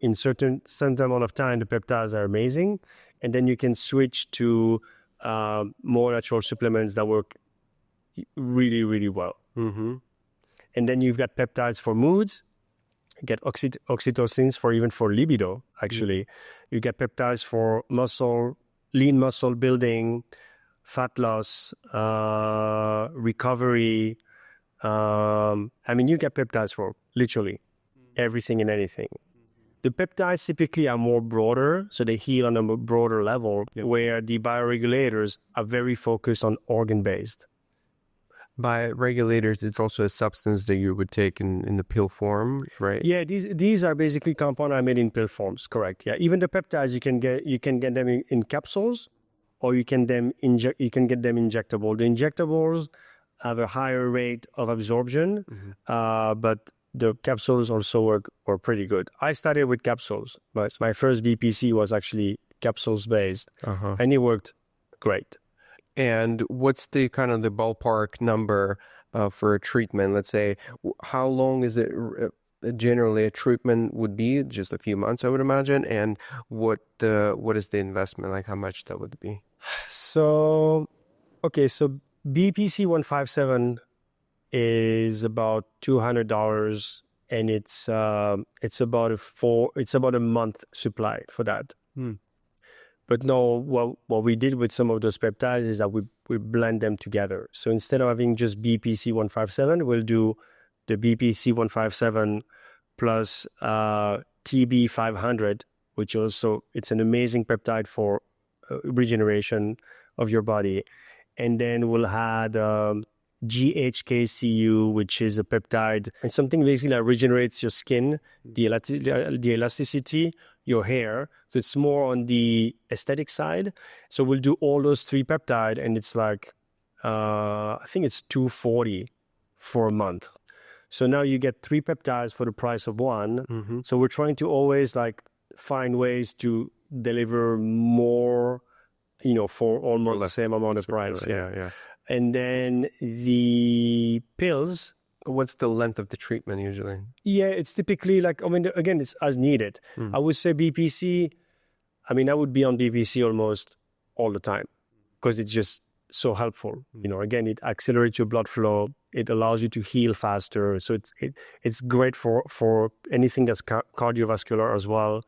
in certain amount of time, the peptides are amazing, and then you can switch to more natural supplements that work really, really well. And then you've got peptides for moods. You get oxytocins for libido, actually. You get peptides for lean muscle building, fat loss, recovery. You get peptides for literally everything and anything. The peptides typically are more broader, so they heal on a broader level, where the bioregulators are very focused on organ-based. By regulators, it's also a substance that you would take in the pill form, right? Yeah, these are basically compounds are made in pill forms, correct? Yeah, even the peptides you can get them in capsules, or you can get them injectable. The injectables have a higher rate of absorption, but the capsules also work pretty good. I started with capsules, but my first BPC was actually capsules based, and it worked great. And what's the kind of the ballpark number for a treatment? Let's say, how long is it generally a treatment would be? Just a few months, I would imagine. And what is the investment? Like how much that would be? So BPC 157 is about $200, and it's about a month supply for that. But no, what we did with some of those peptides is that we blend them together. So instead of having just BPC 157, we'll do the BPC 157 plus TB 500, which also, it's an amazing peptide for regeneration of your body. and then we'll add GHKCU, which is a peptide, and something basically that regenerates your skin, the elasticity, your hair. So it's more on the aesthetic side. So we'll do all those 3 peptide, and it's like, I think it's $240 for a month. So now you get 3 peptides for the price of 1. So we're trying to always like find ways to deliver more, for almost the same amount of price. Yeah. And then the pills. What's the length of the treatment usually? Yeah, it's typically like, again, it's as needed. I would say BPC, I would be on BPC almost all the time because it's just so helpful. Again, it accelerates your blood flow. It allows you to heal faster. So it's great for anything that's cardiovascular as well.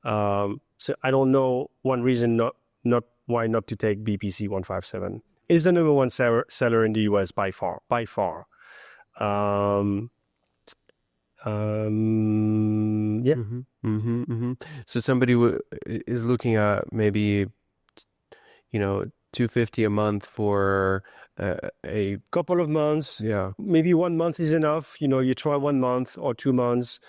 So I don't know one reason not why not to take BPC 157. It's the number 1 seller in the US by far. So somebody is looking at maybe, $250 a month for a couple of months. Yeah. Maybe 1 month is enough. You try 1 month or 2 months.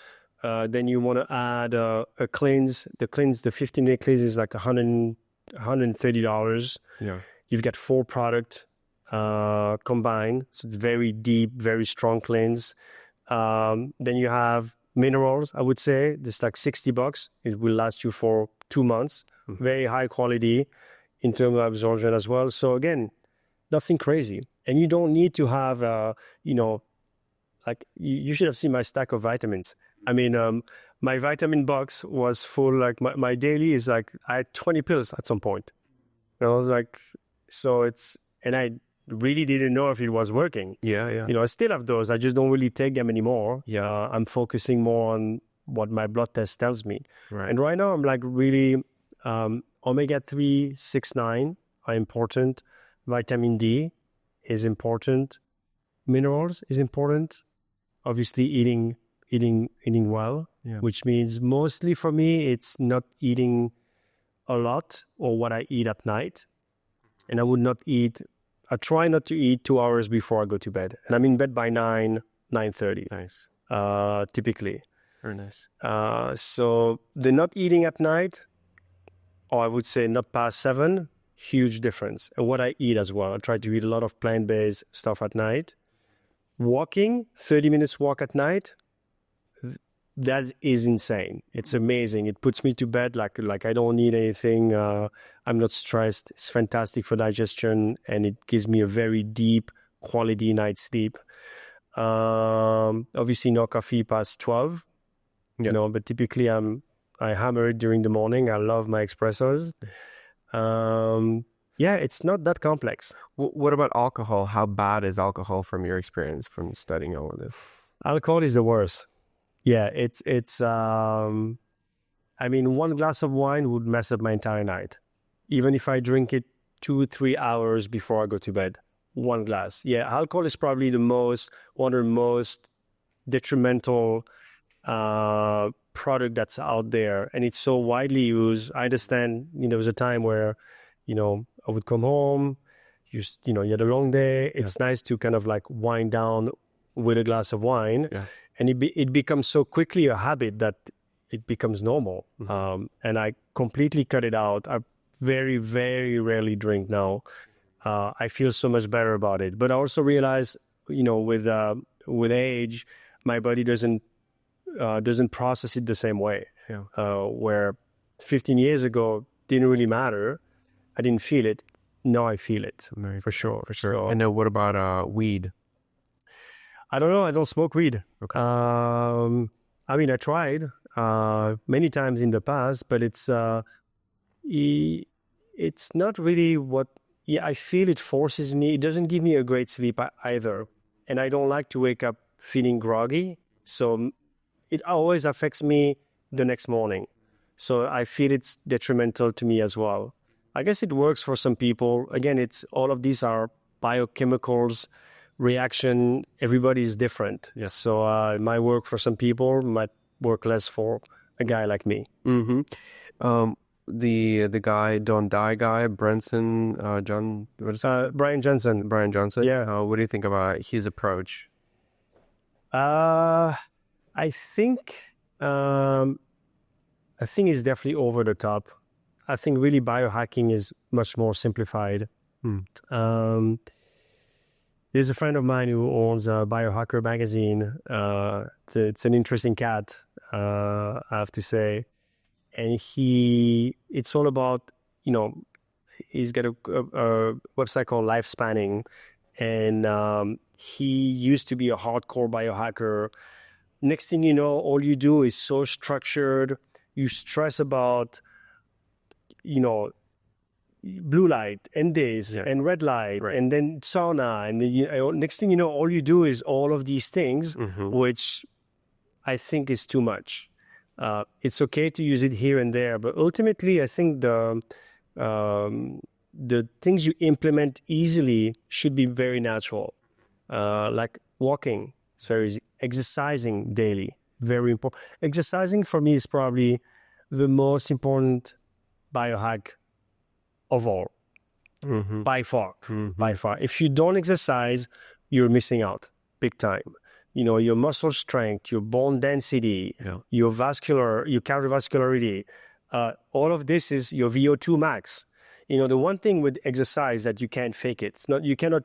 Then you want to add a cleanse. The 15-day cleanse is like $130. Yeah. You've got 4 products combined. So it's very deep, very strong cleanse. Then you have minerals, I would say. This like $60. It will last you for 2 months. Very high quality in terms of absorption as well. So again, nothing crazy. And you don't need to have, like you should have seen my stack of vitamins. My vitamin box was full. Like my daily is like, I had 20 pills at some point. And I was like, and I really didn't know if it was working. Yeah. I still have those. I just don't really take them anymore. Yeah. I'm focusing more on what my blood test tells me. Right. And right now I'm like really, omega-3, 6, 9 are important. Vitamin D is important. Minerals is important. Obviously eating well, which means mostly for me, it's not eating a lot or what I eat at night. And I try not to eat 2 hours before I go to bed. And I'm in bed by 9:30. Nice. Typically. Very nice. So the not eating at night, or I would say not past 7, huge difference. And what I eat as well. I try to eat a lot of plant-based stuff at night. Walking, 30 minutes walk at night, that is insane. It's amazing. It puts me to bed like I don't need anything. I'm not stressed. It's fantastic for digestion, and it gives me a very deep quality night's sleep. Obviously, no coffee past 12. But typically I hammer it during the morning. I love my espressos. It's not that complex. What about alcohol? How bad is alcohol from your experience from studying all of this? Alcohol is the worst. Yeah, it's one glass of wine would mess up my entire night. Even if I drink it 2-3 hours before I go to bed, 1 glass. Yeah, alcohol is probably one of the most detrimental product that's out there, and it's so widely used. I understand, there was a time where, I would come home, you had a long day. It's nice to kind of like wind down with a glass of wine. Yeah. And it becomes so quickly a habit that it becomes normal. And I completely cut it out. I very, very rarely drink now. I feel so much better about it. But I also realize, with age, my body doesn't process it the same way. Where 15 years ago didn't really matter. I didn't feel it. Now I feel it. For sure. So, and what about weed? I don't know. I don't smoke weed. Okay. I tried many times in the past, but it's not really what. Yeah, I feel it forces me. It doesn't give me a great sleep either, and I don't like to wake up feeling groggy. So it always affects me the next morning. So I feel it's detrimental to me as well. I guess it works for some people. Again, all of these are biochemicals. Reaction, everybody is different. Yes. So it might work for some people, might work less for a guy like me. the guy, Don't Die guy, Branson, John, what is it? Brian Johnson. Brian Johnson. Yeah. What do you think about his approach? I think it's definitely over the top. I think really biohacking is much more simplified. There's a friend of mine who owns a Biohacker magazine. It's an interesting cat, I have to say. And it's all about, he's got a website called Lifespanning. And he used to be a hardcore biohacker. Next thing you know, all you do is so structured. You stress about, blue light and this and red light and then sauna. And next thing you know, all you do is all of these things, which I think is too much. It's okay to use it here and there, but ultimately, I think the things you implement easily should be very natural, like walking. It's very easy. Exercising daily, very important. Exercising for me is probably the most important biohack of all, by far. By far. If you don't exercise, you're missing out big time. Your muscle strength, your bone density, your cardiovascularity, all of this is your VO2 max. The one thing with exercise that you can't fake it. It's not, you cannot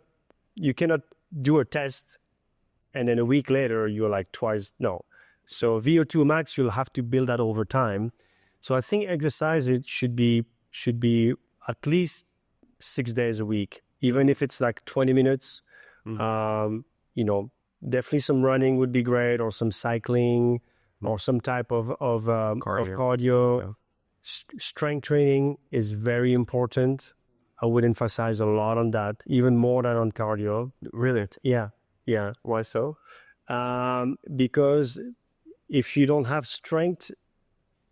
do a test and then a week later you're like twice. No. So VO2 max, you'll have to build that over time. So I think exercise, it should be at least 6 days a week, even if it's like 20 minutes. Definitely some running would be great, or some cycling, or some type of cardio. Yeah. Strength training is very important. I would emphasize a lot on that, even more than on cardio. Really? Yeah. Why so? Because if you don't have strength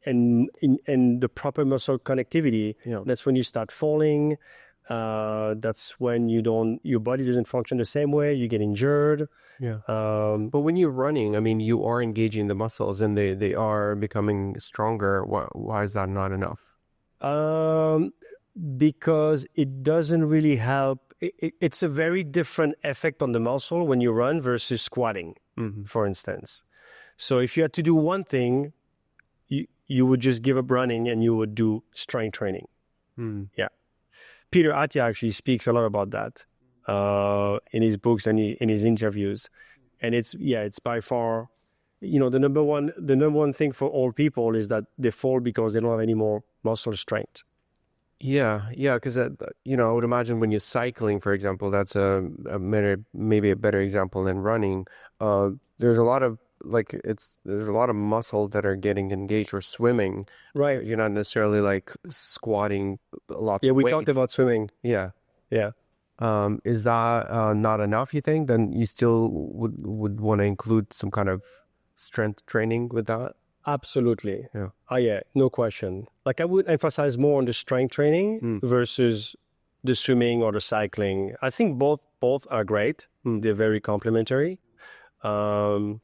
and the proper muscle connectivity, that's when you start falling. That's when your body doesn't function the same way. You get injured. Yeah. But when you're running, I mean, you are engaging the muscles and they are becoming stronger. Why is that not enough? Because it doesn't really help. It's a very different effect on the muscle when you run versus squatting, for instance. So if you had to do one thing, you would just give up running and you would do strength training. Yeah. Peter Attia actually speaks a lot about that in his books and in his interviews. And it's by far, the number one thing for all people is that they fall because they don't have any more muscle strength. Yeah, because I would imagine when you're cycling, for example, that's maybe a better example than running. There's a lot of muscle that are getting engaged, or swimming. Right. You're not necessarily like squatting lots of weight. Yeah, we talked about swimming. Yeah. Is that not enough, you think? Then you still would want to include some kind of strength training with that? Absolutely. Yeah. Yeah, no question. Like I would emphasize more on the strength training versus the swimming or the cycling. I think both are great. They're very complementary. For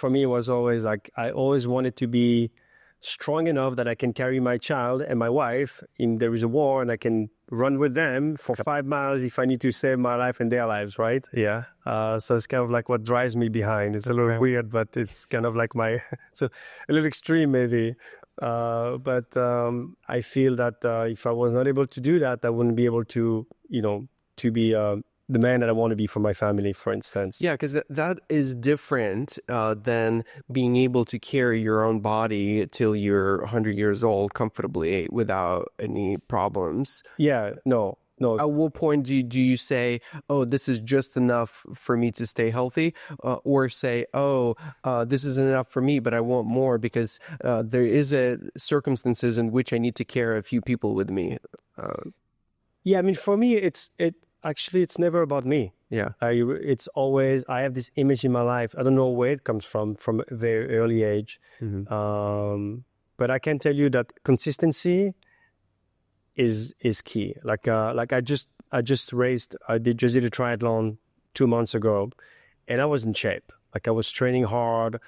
me, it was always like, I always wanted to be strong enough that I can carry my child and my wife in there is a war, and I can run with them for 5 miles if I need to save my life and their lives, right? Yeah. So it's kind of like what drives me behind. It's a little weird, but it's kind of like it's a little extreme maybe. But I feel that if I was not able to do that, I wouldn't be able to, to be the man that I want to be for my family, for instance. Yeah, because that is different than being able to carry your own body till you're 100 years old comfortably without any problems. Yeah, no. At what point do you say, oh, this is just enough for me to stay healthy? Or say, oh, this isn't enough for me, but I want more because there is circumstances in which I need to carry a few people with me. Yeah, I mean, for me, it's never about me. Yeah. It's always, I have this image in my life. I don't know where it comes from a very early age. But I can tell you that consistency is key. Like I just did a triathlon 2 months ago, and I was in shape. Like I was training hard.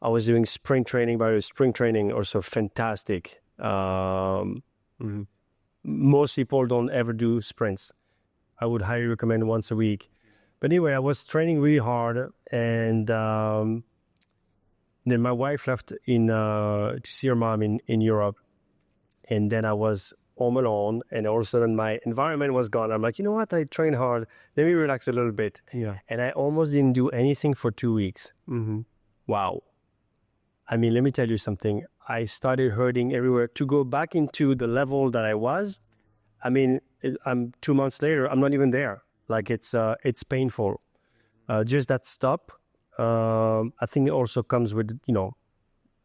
I was doing sprint training, but sprint training also fantastic. Um, Most people don't ever do sprints. I would highly recommend once a week. But anyway, I was training really hard, and then my wife left to see her mom in Europe, and then I was home alone, and all of a sudden my environment was gone. I'm like, you know what? I trained hard. Let me relax a little bit. Yeah. And I almost didn't do anything for 2 weeks. Wow. I mean, let me tell you something. I started hurting everywhere. To go back into the level that I was, I mean, I'm 2 months later, I'm not even there. Like it's painful. Just that stop. I think it also comes with,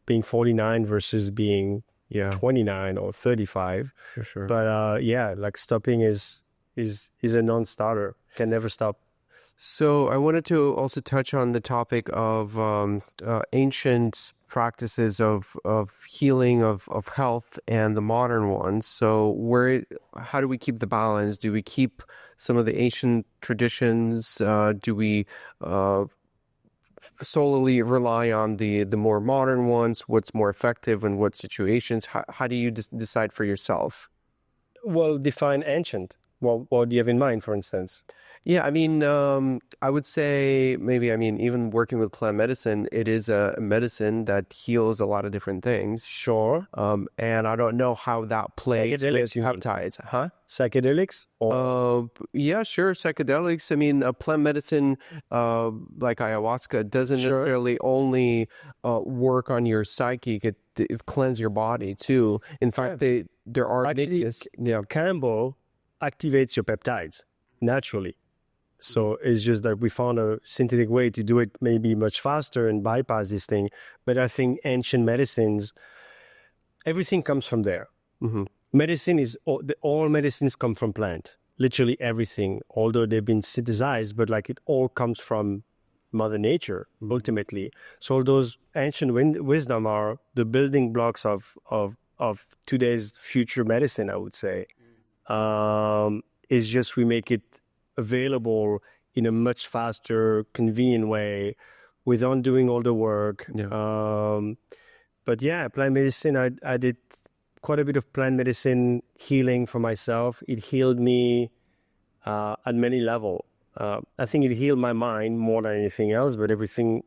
being 49 versus being 29 or 35. For sure. But like stopping is a non-starter. Can never stop. So I wanted to also touch on the topic of ancient practices of healing, of health, and the modern ones. So how do we keep the balance? Do we keep some of the ancient traditions? Do we solely rely on the more modern ones? What's more effective in what situations? How do you decide for yourself? Well, define ancient. Well, what do you have in mind, for instance? Yeah, I mean, I would say even working with plant medicine, it is a medicine that heals a lot of different things. Sure. And I don't know how that plays with Psychedelics, you mean? peptides, huh? Psychedelics? Yeah, sure. Psychedelics. I mean, plant medicine, like ayahuasca, doesn't necessarily only work on your psyche. It cleanses your body too. In fact, there are actually mixes. Yeah, Campbell activates your peptides naturally. So it's just that we found a synthetic way to do it maybe much faster and bypass this thing. But I think ancient medicines, everything comes from there. Medicine all medicines come from plant, literally everything, although they've been synthesized, but like it all comes from Mother Nature, ultimately. So all those ancient wisdom are the building blocks of today's future medicine, I would say. It's just we make it available in a much faster, convenient way without doing all the work. But yeah, plant medicine, I did quite a bit of plant medicine healing for myself. It healed me at many levels. I think it healed my mind more than anything else, but everything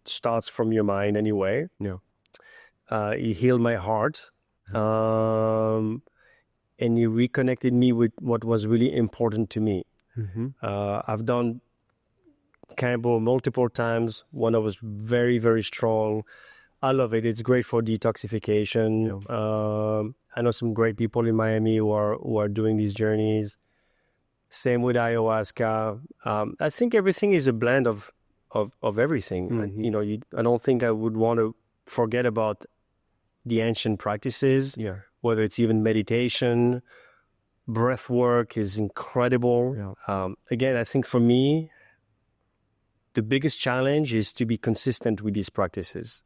starts from your mind anyway. It healed my heart. And it reconnected me with what was really important to me. I've done Campbell multiple times when I was very, very strong. I love it. It's great for detoxification. I know some great people in Miami who are doing these journeys. Same with ayahuasca. I think everything is a blend of everything. I don't think I would want to forget about the ancient practices. Whether it's even meditation, breath work is incredible. Again, I think for me, the biggest challenge is to be consistent with these practices.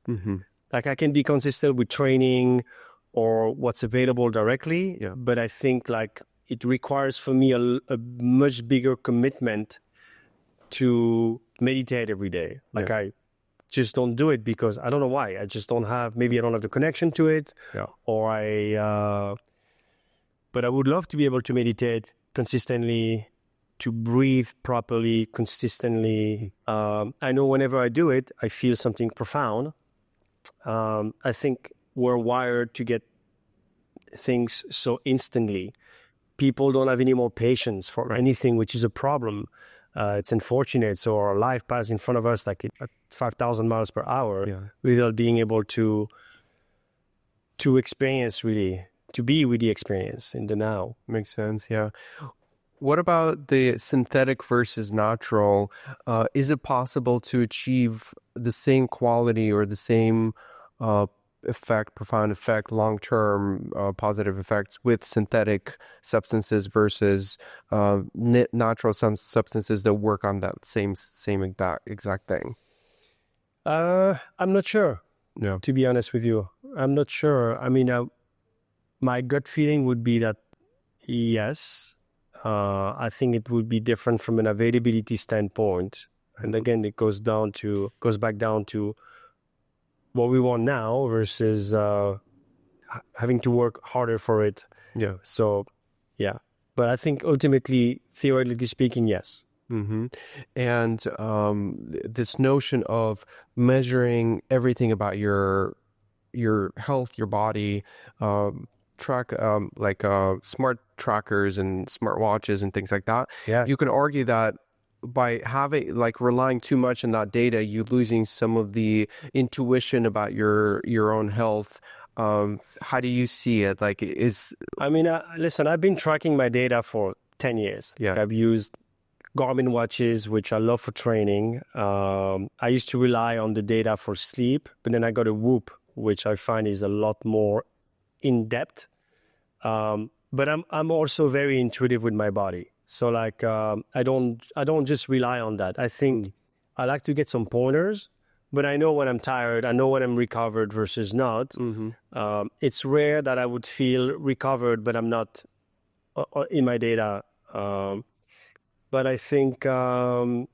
Like I can be consistent with training or what's available directly, but I think like it requires for me a much bigger commitment to meditate every day. Like I just don't do it because I don't know why. Maybe I don't have the connection to it, or but I would love to be able to meditate consistently, to breathe properly, consistently. I know whenever I do it, I feel something profound. I think we're wired to get things so instantly. People don't have any more patience for anything, which is a problem. It's unfortunate. So our life passes in front of us like at 5,000 miles per hour without being able to experience really, to be with the experience in the now. Makes sense, yeah. What about the synthetic versus natural? Is it possible to achieve the same quality or the same profound effect, long-term positive effects with synthetic substances versus natural substances that work on that same exact thing? I'm not sure, to be honest with you. I'm not sure. I mean, my gut feeling would be that yes. I think it would be different from an availability standpoint. And again, it goes back down to what we want now versus having to work harder for it. Yeah. So, yeah. But I think ultimately, theoretically speaking, yes. Mm-hmm. And this notion of measuring everything about your health, your body, track like smart trackers and smart watches and things like that. Yeah. You can argue that by having like relying too much on that data, you're losing some of the intuition about your own health. How do you see it? Like, I mean, listen, I've been tracking my data for 10 years. Yeah. I've used Garmin watches, which I love for training. I used to rely on the data for sleep, but then I got a Whoop, which I find is a lot more in depth. But I'm also very intuitive with my body. So like I don't just rely on that. I think I like to get some pointers, but I know when I'm tired. I know when I'm recovered versus not. It's rare that I would feel recovered, but I'm not in my data. But I think I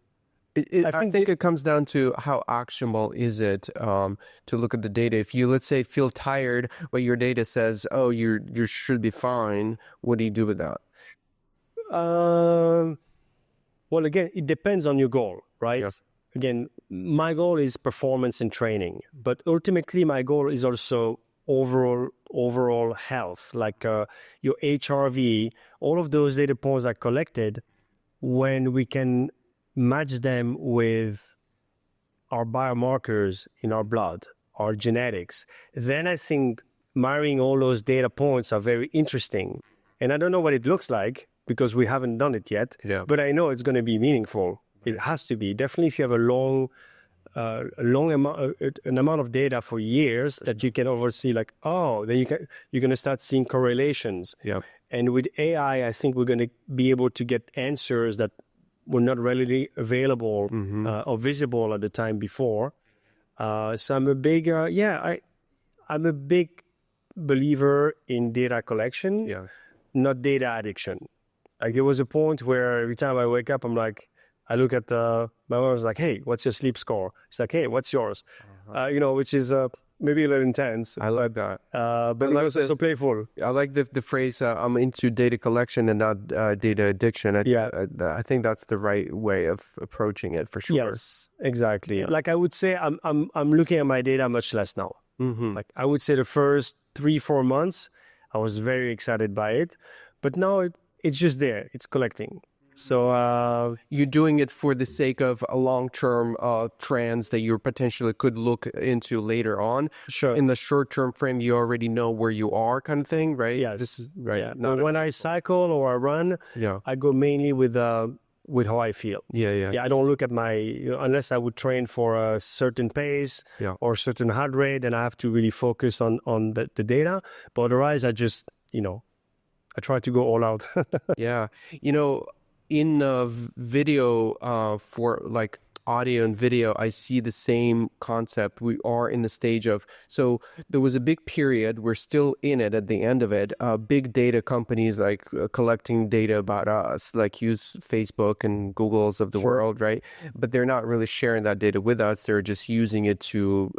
think it comes down to how actionable is it to look at the data. If you, let's say, feel tired, but your data says, "Oh, you should be fine," what do you do with that? well, again, it depends on your goal, right? Yeah. Again, my goal is performance and training, but ultimately my goal is also overall health, like your HRV, all of those data points are collected. When we can match them with our biomarkers in our blood, our genetics, then I think marrying all those data points are very interesting. And I don't know what it looks like because we haven't done it yet, but I know it's going to be meaningful. It has to be. Definitely if you have an amount of data for years that you can oversee, like, oh, then you're going to start seeing correlations. Yeah. And with AI, I think we're going to be able to get answers that were not readily available or visible at the time before. So I'm a big, I'm a big believer in data collection, not data addiction. Like there was a point where every time I wake up, I'm like, I look at my mother's like, hey, what's your sleep score? She's like, hey, what's yours? Which is maybe a little intense. I like that. But it was also playful. I like the phrase, I'm into data collection and not data addiction. I think that's the right way of approaching it for sure. Yes, exactly. Like I would say I'm looking at my data much less now. Like I would say the first 3-4 months, I was very excited by it. But now it's just there. It's collecting. So you're doing it for the sake of a long-term trends that you potentially could look into later on. Sure. In the short-term frame, you already know where you are, kind of thing, right? Yes. This is right. Yeah. When I cycle or I run, I go mainly with how I feel. Yeah. I don't look at unless I would train for a certain pace or a certain heart rate, and I have to really focus on the data. But otherwise, I just I try to go all out. Yeah. In video, for like audio and video, I see the same concept. We are in the stage of, so there was a big period, we're still in it at the end of it, big data companies like collecting data about us, like use Facebook and Googles of the world, right? But they're not really sharing that data with us. They're just using it to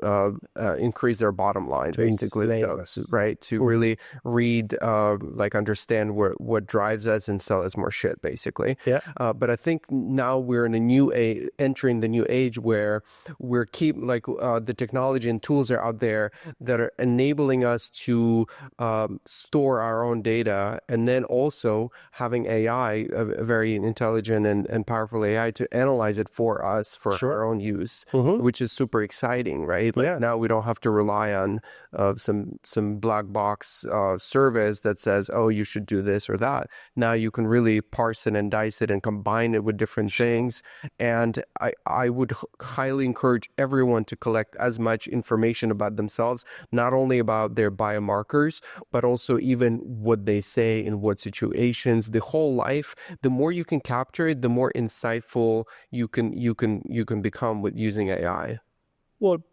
increase their bottom line, basically, right? To really read, like understand what drives us and sell us more shit, basically. Yeah. But I think now we're in a new age, entering the new age where we're the technology and tools are out there that are enabling us to store our own data, and then also having AI, a very intelligent and powerful AI, to analyze it for us for our own use, which is super exciting, right? Like now we don't have to rely on some black box service that says, oh, you should do this or that. Now you can really parse it and dice it and combine it with different things. And I would highly encourage everyone to collect as much information about themselves, not only about their biomarkers, but also even what they say in what situations, the whole life. The more you can capture it, the more insightful you can become with using AI. Well,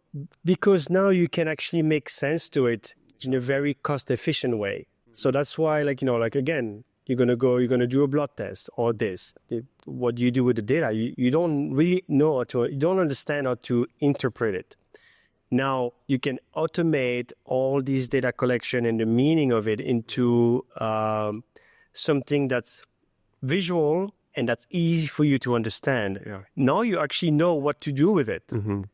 because now you can actually make sense to it in a very cost-efficient way. So that's why, again, you're going to do a blood test or this. What do you do with the data? You don't really know you don't understand how to interpret it. Now you can automate all this data collection and the meaning of it into something that's visual and that's easy for you to understand. Yeah. Now you actually know what to do with it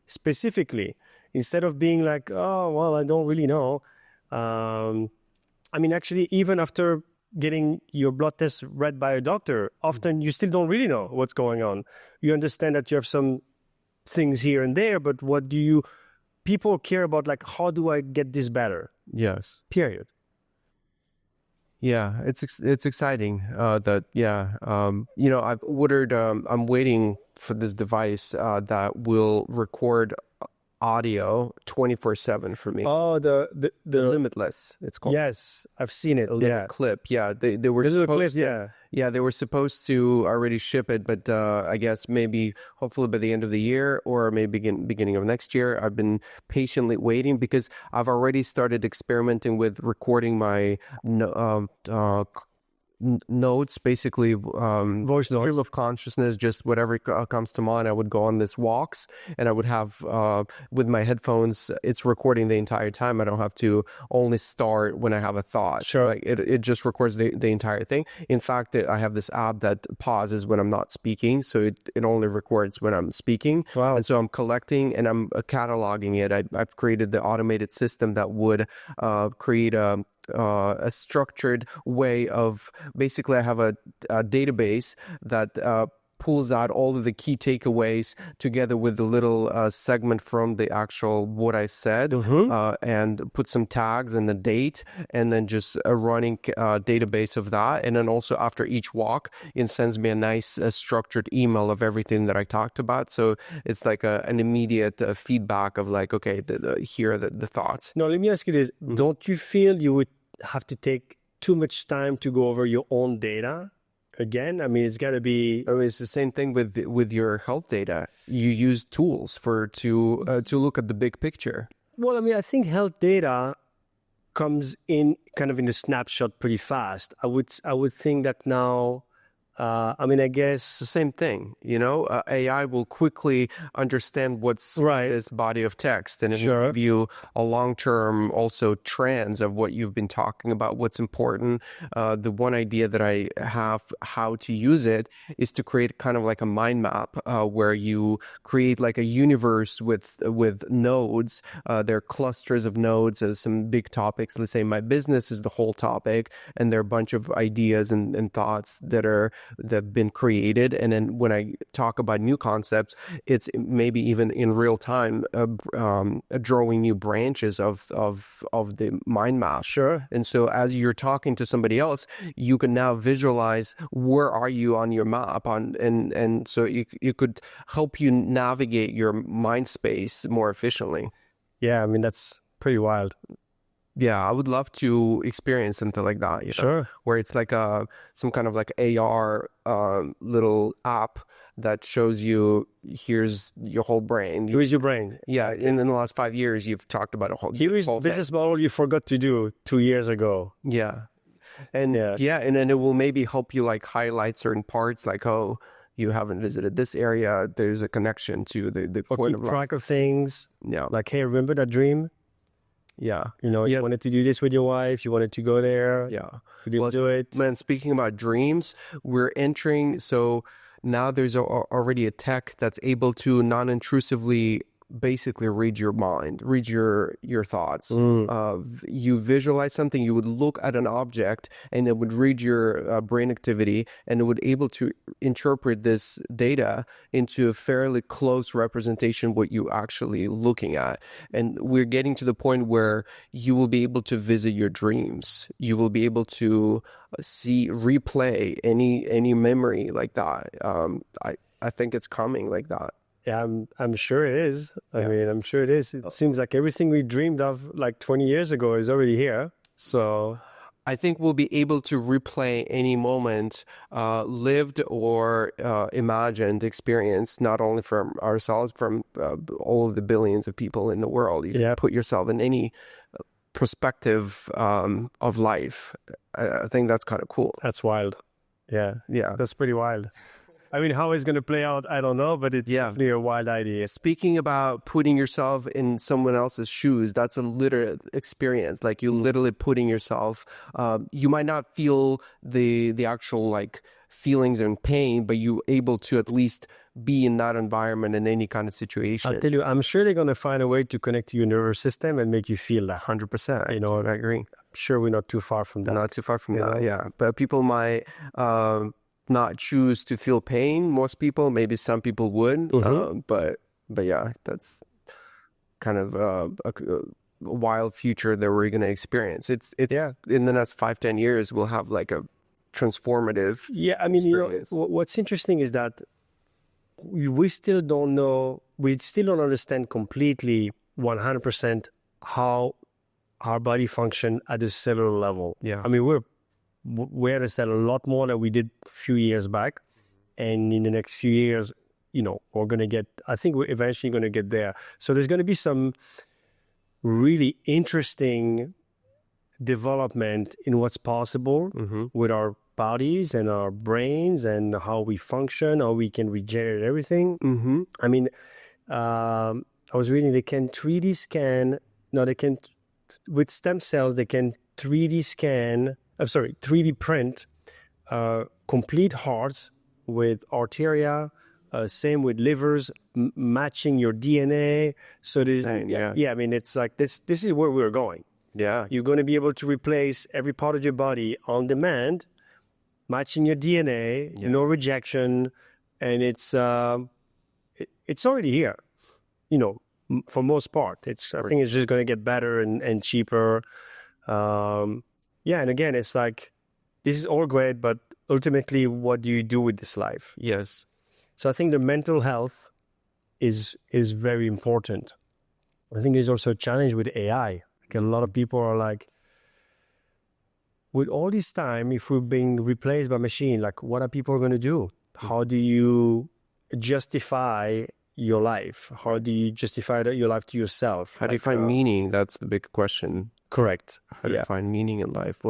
specifically, instead of being like, oh, well, I don't really know. I mean, actually, even after getting your blood test read by a doctor, often you still don't really know what's going on. You understand that you have some things here and there, but what do you... People care about, like, how do I get this better? Yes. Period. Yeah, it's exciting that I've ordered. I'm waiting for this device that will record audio 24/7 for me. Oh, the Limitless, it's called. Yes, I've seen it. A little clip. Yeah, they were This is a supposed clip, to, yeah, they were supposed to already ship it, but I guess maybe hopefully by the end of the year or maybe beginning of next year. I've been patiently waiting because I've already started experimenting with recording my notes, basically Voice notes. stream of consciousness, just whatever comes to mind. I would go on this walks and I would have with my headphones, it's recording the entire time. I don't have to only start when I have a thought. Sure. Like it just records the entire thing. In fact, I have this app that pauses when I'm not speaking, so it only records when I'm speaking. Wow. And so I'm collecting and I'm cataloging it. I've created the automated system that would create a structured way of, basically I have a database that pulls out all of the key takeaways together with the little segment from the actual what I said, and put some tags and the date, and then just a running database of that. And then also after each walk, it sends me a nice structured email of everything that I talked about. So it's like an immediate feedback of like, okay, here are the thoughts. Now, let me ask you this. Don't you feel you would have to take too much time to go over your own data again? I mean, it's got to be... Oh, it's the same thing with your health data. You use tools to look at the big picture. Well, I mean, I think health data comes in kind of in a snapshot pretty fast. I would think that now... I mean, I guess... It's the same thing, AI will quickly understand what's right. This body of text, and it will give you a long-term also trends of what you've been talking about, what's important. The one idea that I have how to use it is to create kind of like a mind map where you create like a universe with nodes. There are clusters of nodes as some big topics. Let's say my business is the whole topic, and there are a bunch of ideas and thoughts that have been created. And then when I talk about new concepts, it's maybe even in real time drawing new branches of the mind map. Sure. And so as you're talking to somebody else, you can now visualize where are you on your map and so you could help you navigate your mind space more efficiently. Yeah, I mean, that's pretty wild. Yeah, I would love to experience something like that. Sure. Where it's like some kind of like AR little app that shows you, here's your whole brain. Here's your brain. Yeah, and in the last 5 years, you've talked about Here's the business model you forgot to do 2 years ago. Yeah. And and then it will maybe help you like highlight certain parts, like, oh, you haven't visited this area. There's a connection to the point of keep track of things. Yeah. Like, hey, remember that dream? Yeah. You wanted to do this with your wife. You wanted to go there. Yeah. You didn't do it. Man, speaking about dreams, we're entering. So now there's already a tech that's able to non-intrusively basically read your mind, read your thoughts. You visualize something, you would look at an object and it would read your brain activity, and it would able to interpret this data into a fairly close representation of what you actually looking at. And we're getting to the point where you will be able to visit your dreams. You will be able to replay any memory like that. I think it's coming like that. Yeah, I'm sure it is. I mean, I'm sure it is. It seems like everything we dreamed of like 20 years ago is already here. So I think we'll be able to replay any moment, lived or imagined experience, not only from ourselves, from all of the billions of people in the world. You can put yourself in any perspective of life. I think that's kind of cool. That's wild. Yeah. Yeah. That's pretty wild. I mean, how it's going to play out, I don't know, but it's definitely a wild idea. Speaking about putting yourself in someone else's shoes, that's a literal experience. Like you literally putting yourself, you might not feel the actual like feelings and pain, but you're able to at least be in that environment in any kind of situation. I'll tell you, I'm sure they're going to find a way to connect to your nervous system and make you feel that. 100%. You know, I agree. I'm sure we're not too far from that. Not too far from that, yeah. But people might not choose to feel pain. Most people, maybe some people would. But yeah, that's kind of a wild future that we're going to experience. It's in the next 5-10 years, we'll have like a transformative experience. You know, what's interesting is that we still don't know, we still don't understand completely 100% how our body function at a cellular level. Yeah. I mean, we understand a lot more than we did a few years back. And in the next few years, you know, I think we're eventually going to get there. So there's going to be some really interesting development in what's possible with our bodies and our brains and how we function, how we can regenerate everything. I mean, I was reading they can 3D scan, with stem cells, they can 3D print complete hearts with arteria, same with livers, matching your DNA. So I mean, it's like this is where we're going. Yeah. You're going to be able to replace every part of your body on demand, matching your DNA, no rejection, and it's already here. You know, for most part, I think it's just going to get better and cheaper. And again, it's like this is all great, but ultimately, what do you do with this life? Yes. So I think the mental health is very important. I think there's also a challenge with AI. Like a lot of people are like, with all this time, if we're being replaced by machine, like what are people going to do? How do you justify your life? How do you justify your life to yourself? How do you find meaning? That's the big question. Correct. How do you find meaning in life?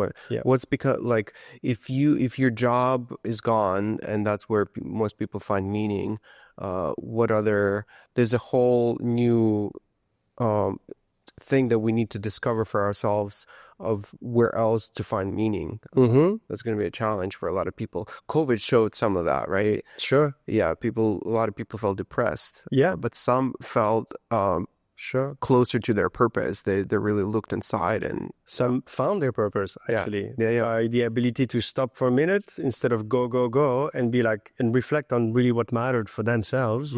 What's because like if your job is gone and that's where most people find meaning, there's a whole new thing that we need to discover for ourselves of where else to find meaning. That's going to be a challenge for a lot of people. COVID showed some of that, right? Sure. Yeah, a lot of people felt depressed. Yeah. But some felt closer to their purpose. They really looked inside, and some found their purpose, actually. Yeah. The ability to stop for a minute instead of go and be like, and reflect on really what mattered for themselves.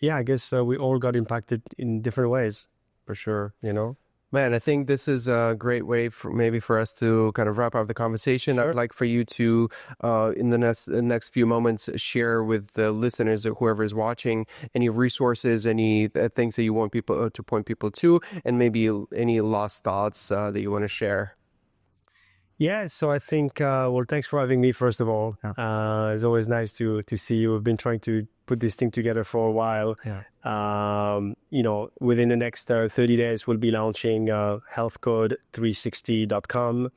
I guess we all got impacted in different ways. For sure. You know? Man, I think this is a great way for us to kind of wrap up the conversation. Sure. I'd like for you to, in the next few moments, share with the listeners or whoever is watching any resources, any things that you want people to point people to, and maybe any lost thoughts that you want to share. Yeah, so I think, thanks for having me, first of all. It's always nice to see you. We've been trying to put this thing together for a while. Within the next 30 days, we'll be launching healthcode360.com,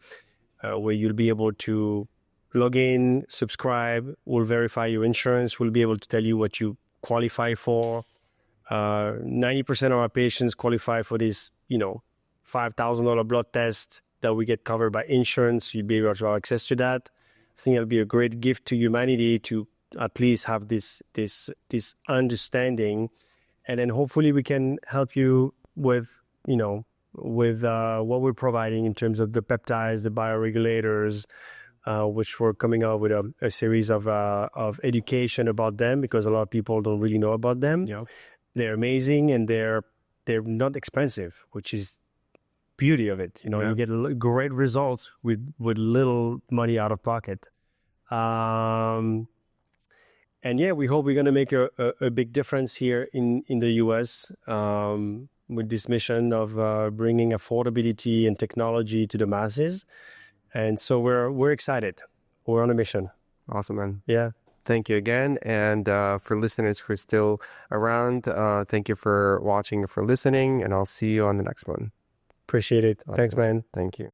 where you'll be able to log in, subscribe, we'll verify your insurance, we'll be able to tell you what you qualify for. 90% of our patients qualify for this, $5,000 blood test that we get covered by insurance. You'll be able to have access to that. I think it'll be a great gift to humanity to at least have this understanding, and then hopefully we can help you with what we're providing in terms of the peptides, the bioregulators, which we're coming out with a series of education about them, because a lot of people don't really know about them. They're amazing, and they're not expensive, which is beauty of it. You get great results with little money out of pocket. We hope we're going to make a big difference here in the US with this mission of bringing affordability and technology to the masses. And so we're excited. We're on a mission. Awesome, man. Yeah. Thank you again. And for listeners who are still around, thank you for watching and for listening. And I'll see you on the next one. Appreciate it. Awesome. Thanks, man. Thank you.